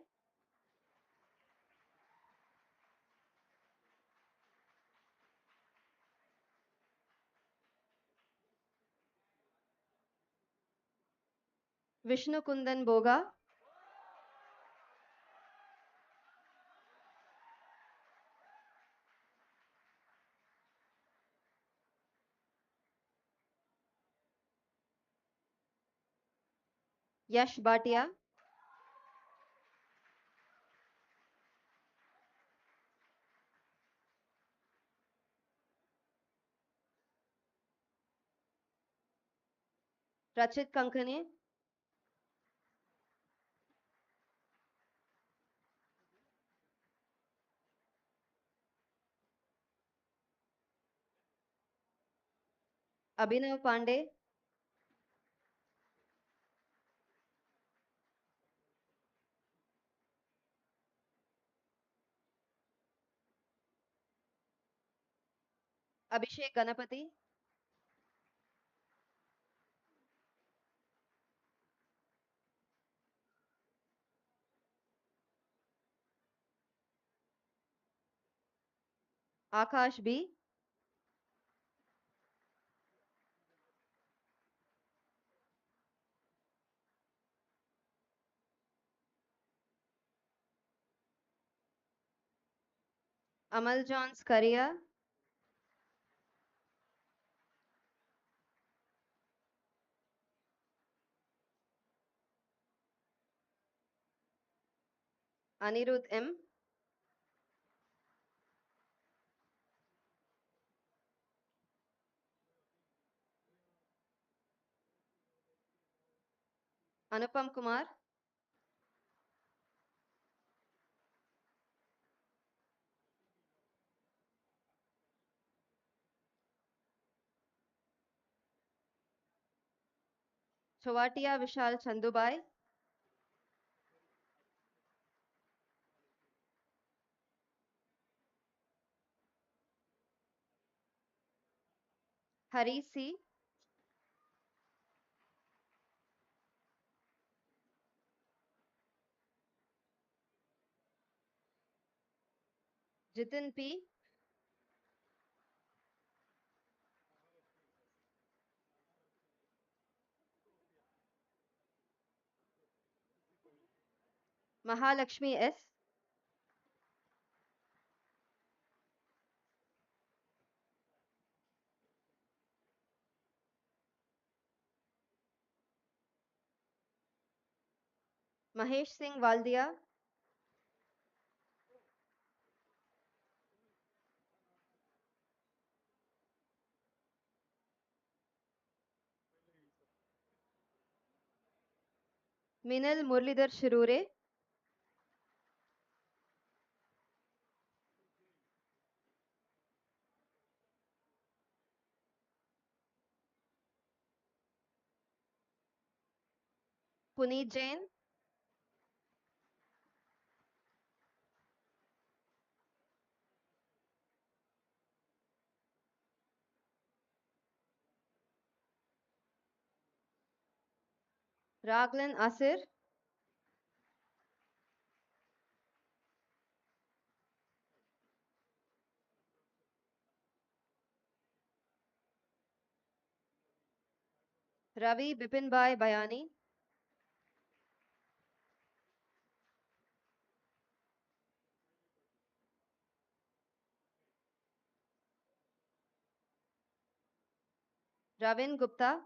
Vishnu Kundan Boga, Yash Bhatia, Rachit Kankane, Abhinav Pandey, Abhishek Ganapati, Akash B, Amal John Skaria, Anirudh M, Anupam Kumar, Chowatia Vishal Chandubai, Hari C, Jitin P, Mahalakshmi S, Mahesh Singh Waldia, Minal Murlidhar Shirure, Puneet Jain, Raglan Asir, Ravi Bipin Bhai Bayani, Ravin Gupta,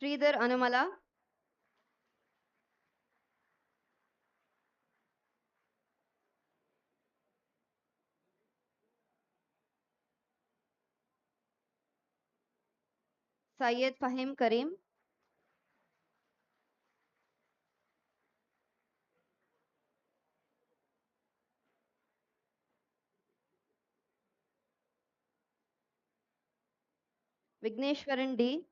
Sridhar Anumala, Syed Fahim Karim, Vigneshwaran D,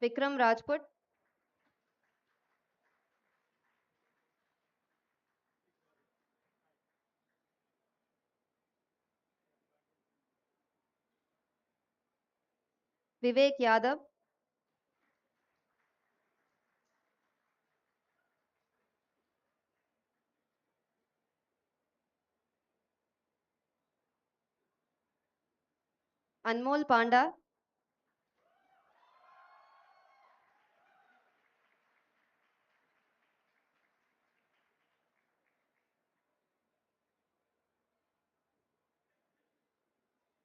Vikram Rajput, Vivek Yadav, Anmol Panda,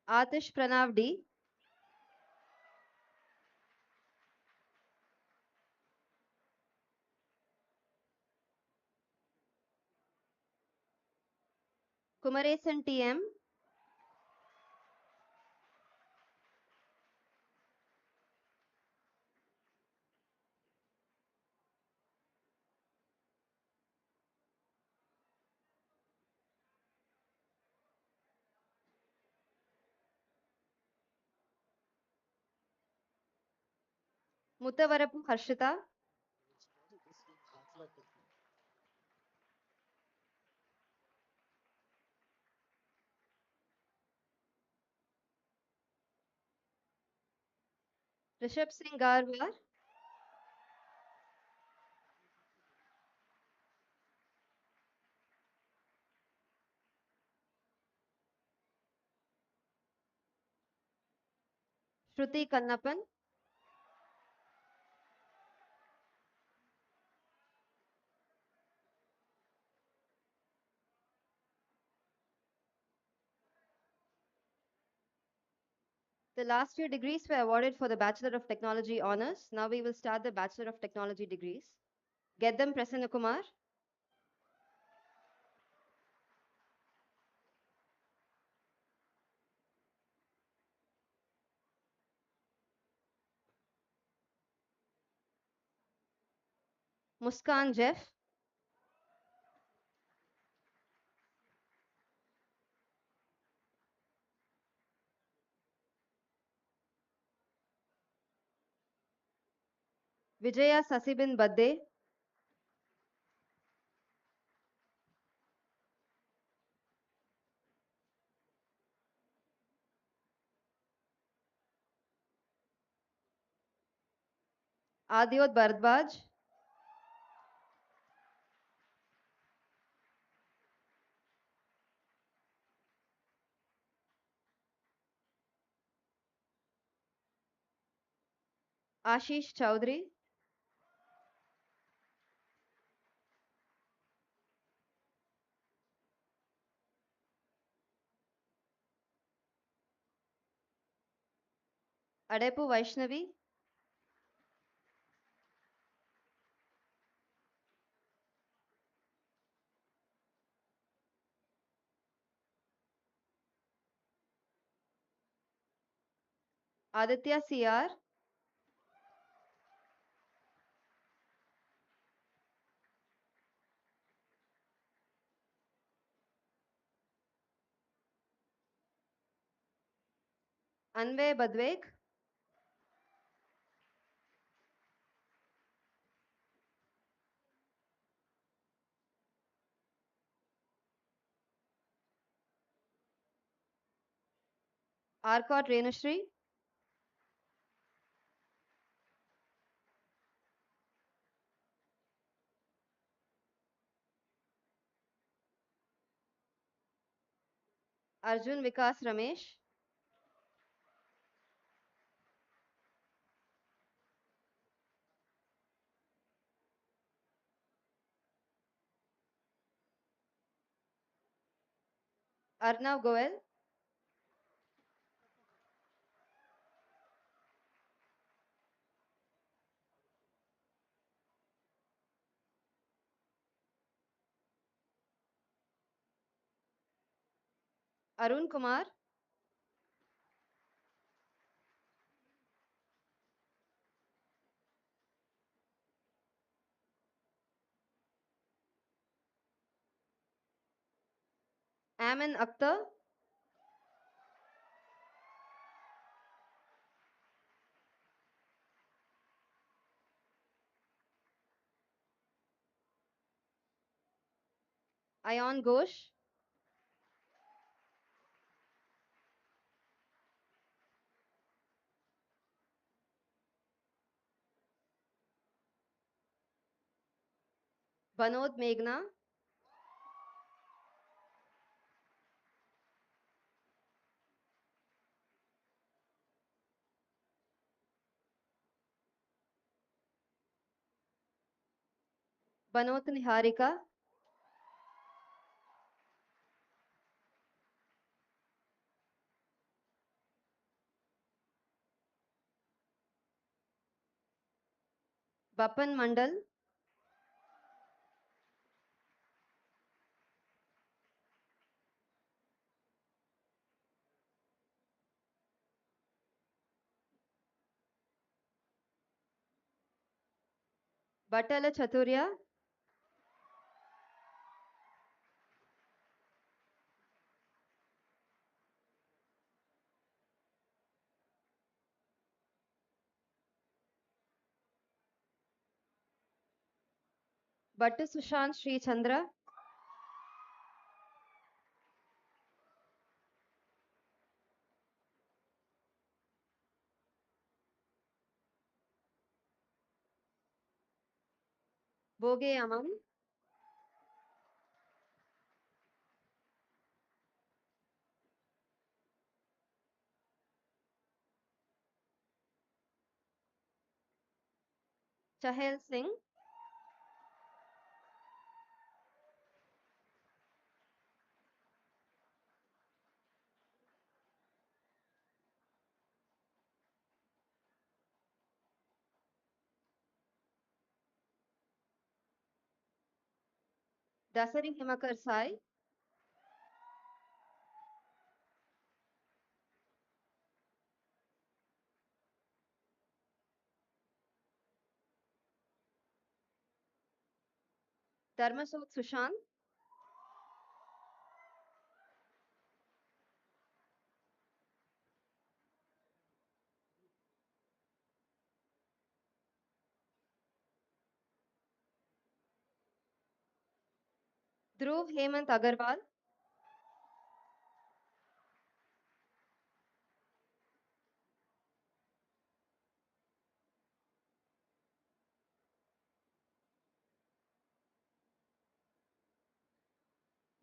Atish Pranav D, Kumaresan TM, Muttavarapu Harshita, Rishabh Singh Garwar, Shruti Kannappan, The last few degrees were awarded for the Bachelor of Technology honors. Now we will start the Bachelor of Technology degrees. Get them, Prasanna Kumar, Muskan Jeff, Vijaya Sasibin Badde, Adyot Bharadwaj, Ashish Chowdhury, Adepu Vaishnavi, Aditya CR, Anvay Badwek, Arcot Renushri, Arjun Vikas Ramesh, Arnav Goel, Arun Kumar, Aman Akhtar, Ayon Ghosh, Banod Meghna, Banot Niharika, Bapan Mandal, Batala Chaturya, Bhattu Sushant Sri Chandra, Boge Aman, Chahel Singh, Dasari Himakar Sai, Dharmasot Sushant, Dhruv Hemant Agarwal,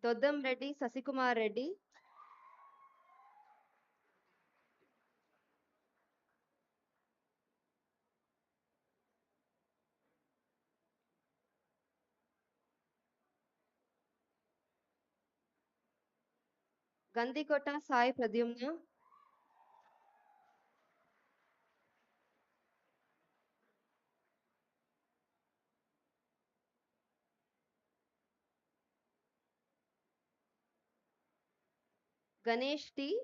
Doddam Reddy Sasikumar Reddy, Gandikota Sai Pradyumna, Ganesh T,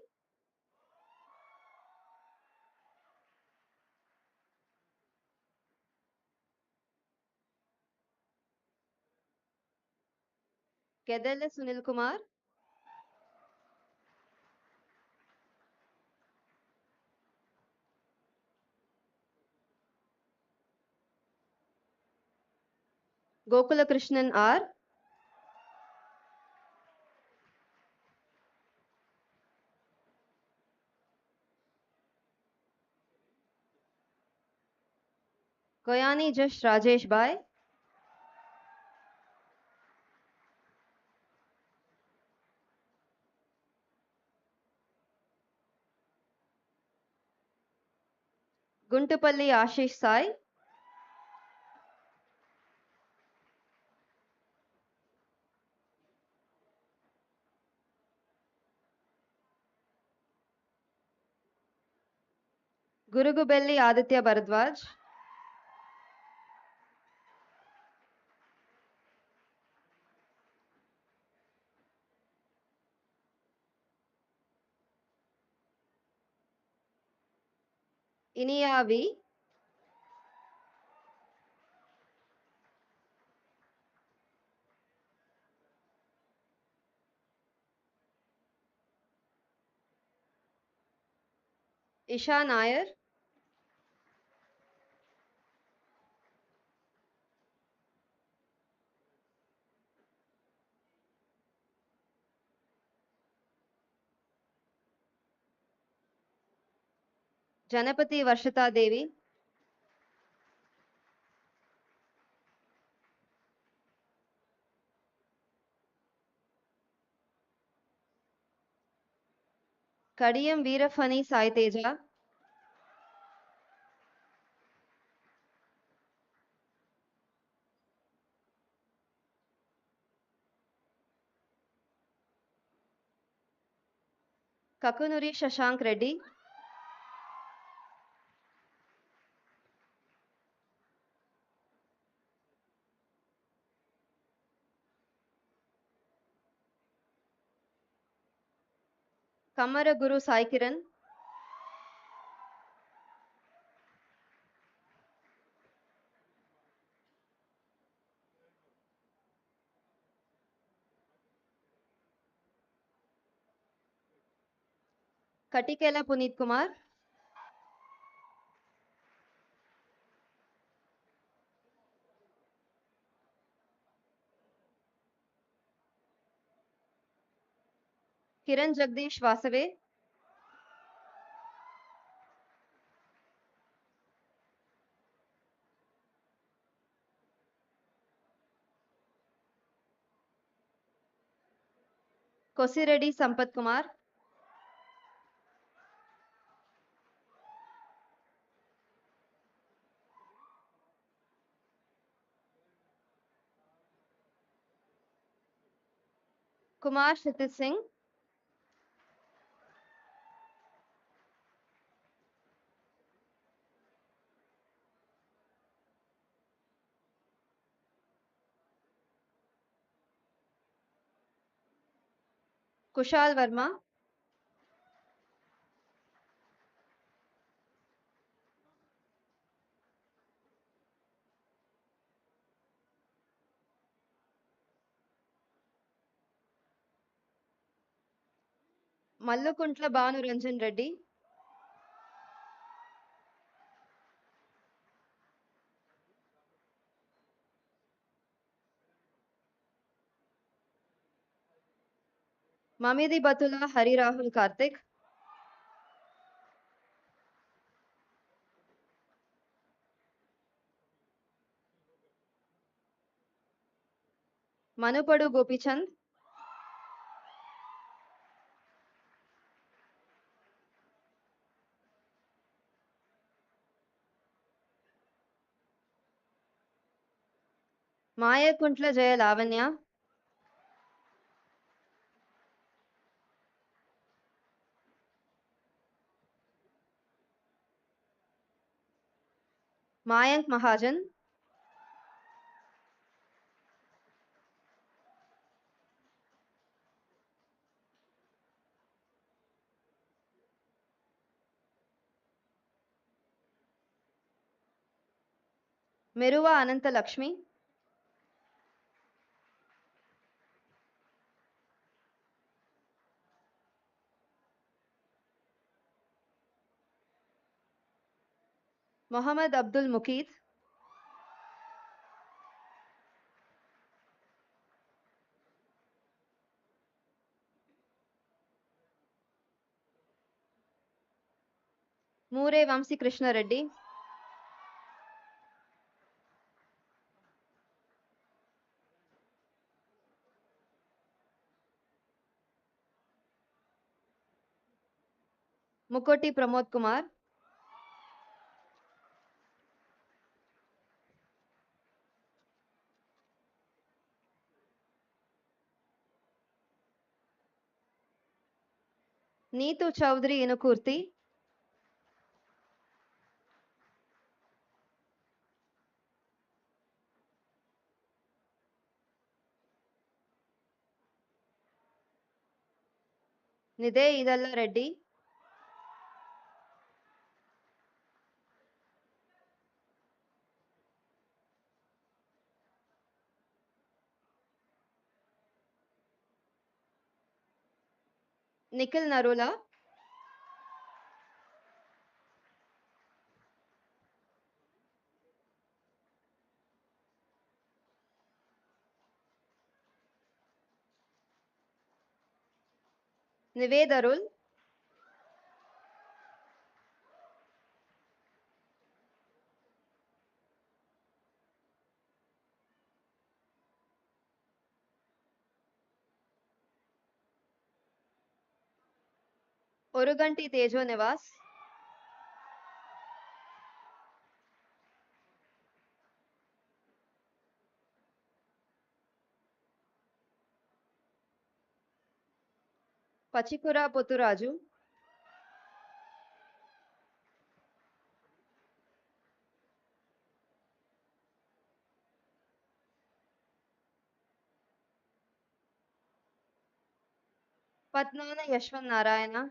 Kedele Sunil Kumar, Gokula Krishnan R, Koyani Jash Rajesh Bhai, Guntupalli Ashish Sai, Gurugubelli Aditya Bharadwaj, Iniya V, Isha Nair, Janapati Varshita Devi, Kadiyam Veerafani Sai Teja, Kakunuri Shashank Reddy, Kamara Guru Sai Kiran, Katikela Puneet Kumar, Kiran Jagdish Vasave, Kosireddy Sampath Kumar, Kumar Kshitij Singh, Kushal Verma, Mallukuntla Banu Ranjan Reddy, Mamidi Batula Hari Rahul Karthik, Manupadu Gopichand, Mayakuntla Jaya Lavanya, Mayank Mahajan, Meruva Ananta Lakshmi, Mohammad Abdul Muqeed, Moore Vamsi Krishna Reddy, Mukoti Pramod Kumar, Neetu Chowdhury Inukurti, Nide Idalla Reddy, Nikhil Narula, Nived Arul, Oruganti Tejo Nivas, Pachikura Poturaju, Patnana Yashwan Narayana,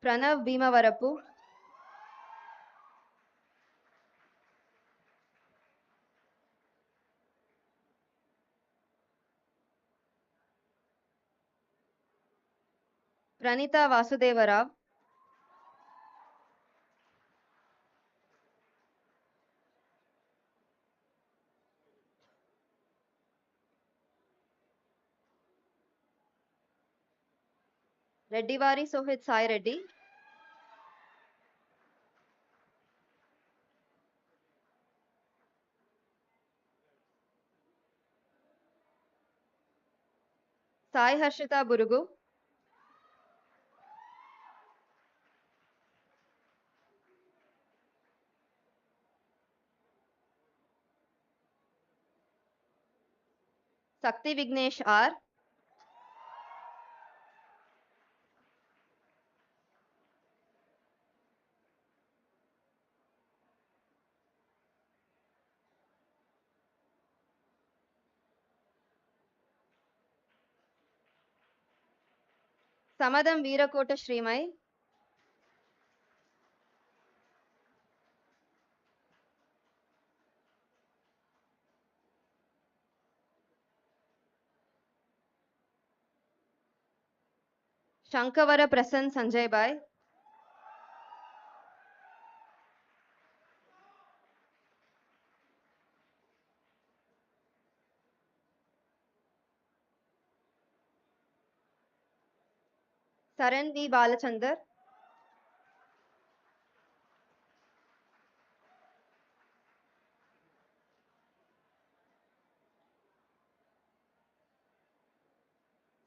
Pranav Bhimavarapu, Pranita Vasudeva Rao, Reddivari Sohit Sai Reddy, Sai Harshita Burugu, Sakti Vignesh R, Samadam Veerakota Srimai, Shankavara Prasann Sanjay Bai, Saran V Balachandar,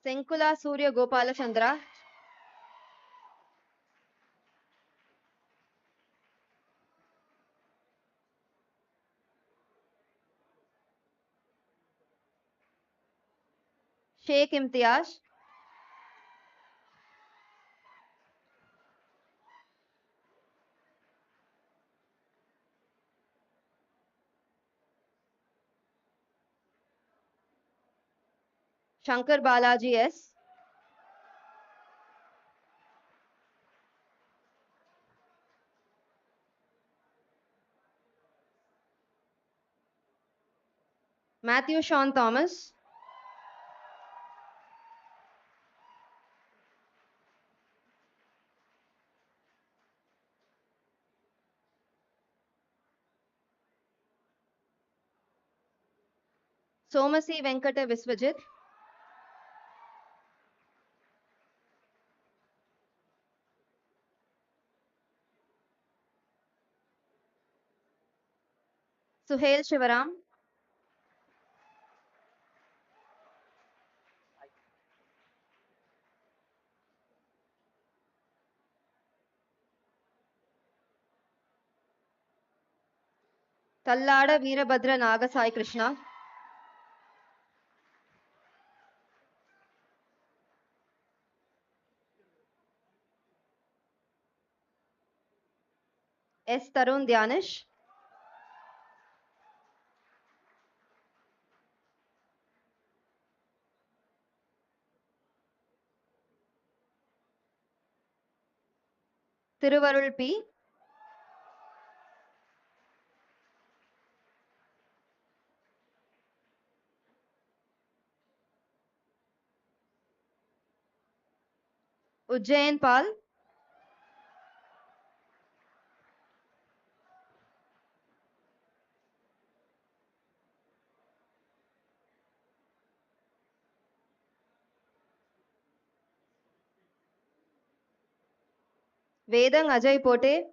Senkula Surya Gopala Chandra, Sheikh Imtiaz, Shankar Balaji S, Matthew Sean Thomas, Somasi Venkata Viswajit, Suhail Shivaram, Tallada Veerabhadra Naga Sai Krishna, S. Tarun Dhyanish, Thiruvarul P, Ujjain Pal, Vedang Ajay Pote,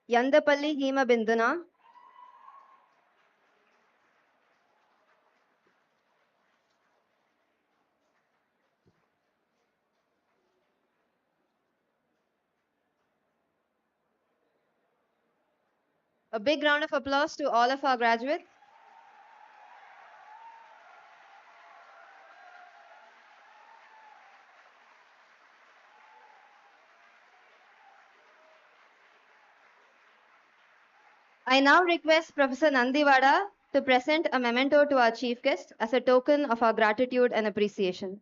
Yandapalli Hema Binduna, a big round of applause to all of our graduates. I now request Professor Nandivada to present a memento to our chief guest as a token of our gratitude and appreciation.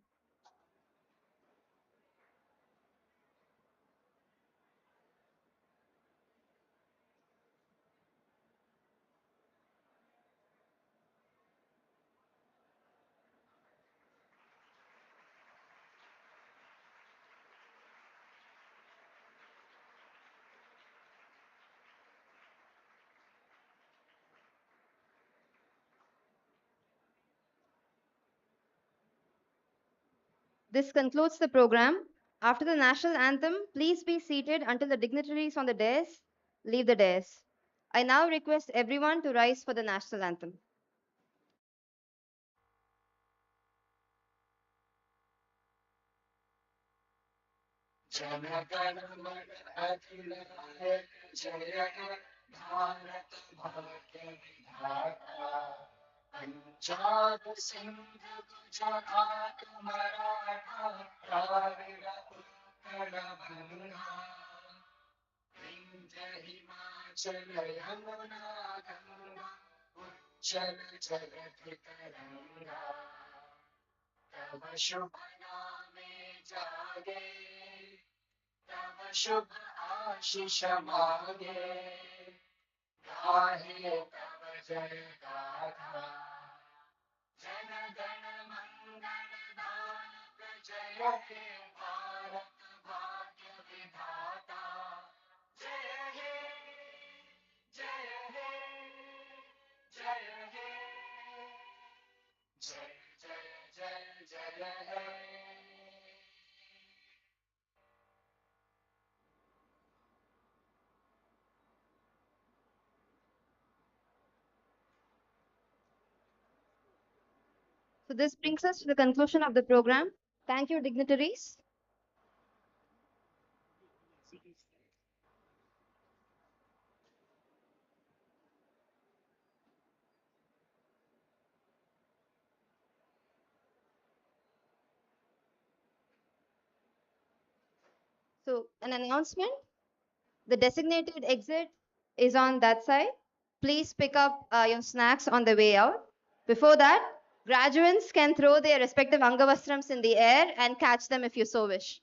This concludes the program. After the national anthem, please be seated until the dignitaries on the dais leave the dais. I now request everyone to rise for the national anthem. Punjab Sindh Gujarat Maratha Dravid Utkal बंगा विंध्य हिमाचल यमुना गंगा उच्चल जलधि तरंगा तव शुभ नामे जागे तव शुभ आशीष मागे गाहे तव जय गाथा जन गण मंगल दायक जय हे भारत भाग्य विधाता जय हे जय हे जय हे जय जय जय जय हे So this brings us to the conclusion of the program. Thank you, dignitaries. So an announcement, the designated exit is on that side. Please pick up your snacks on the way out. Before that, graduates can throw their respective Angavastrams in the air and catch them if you so wish.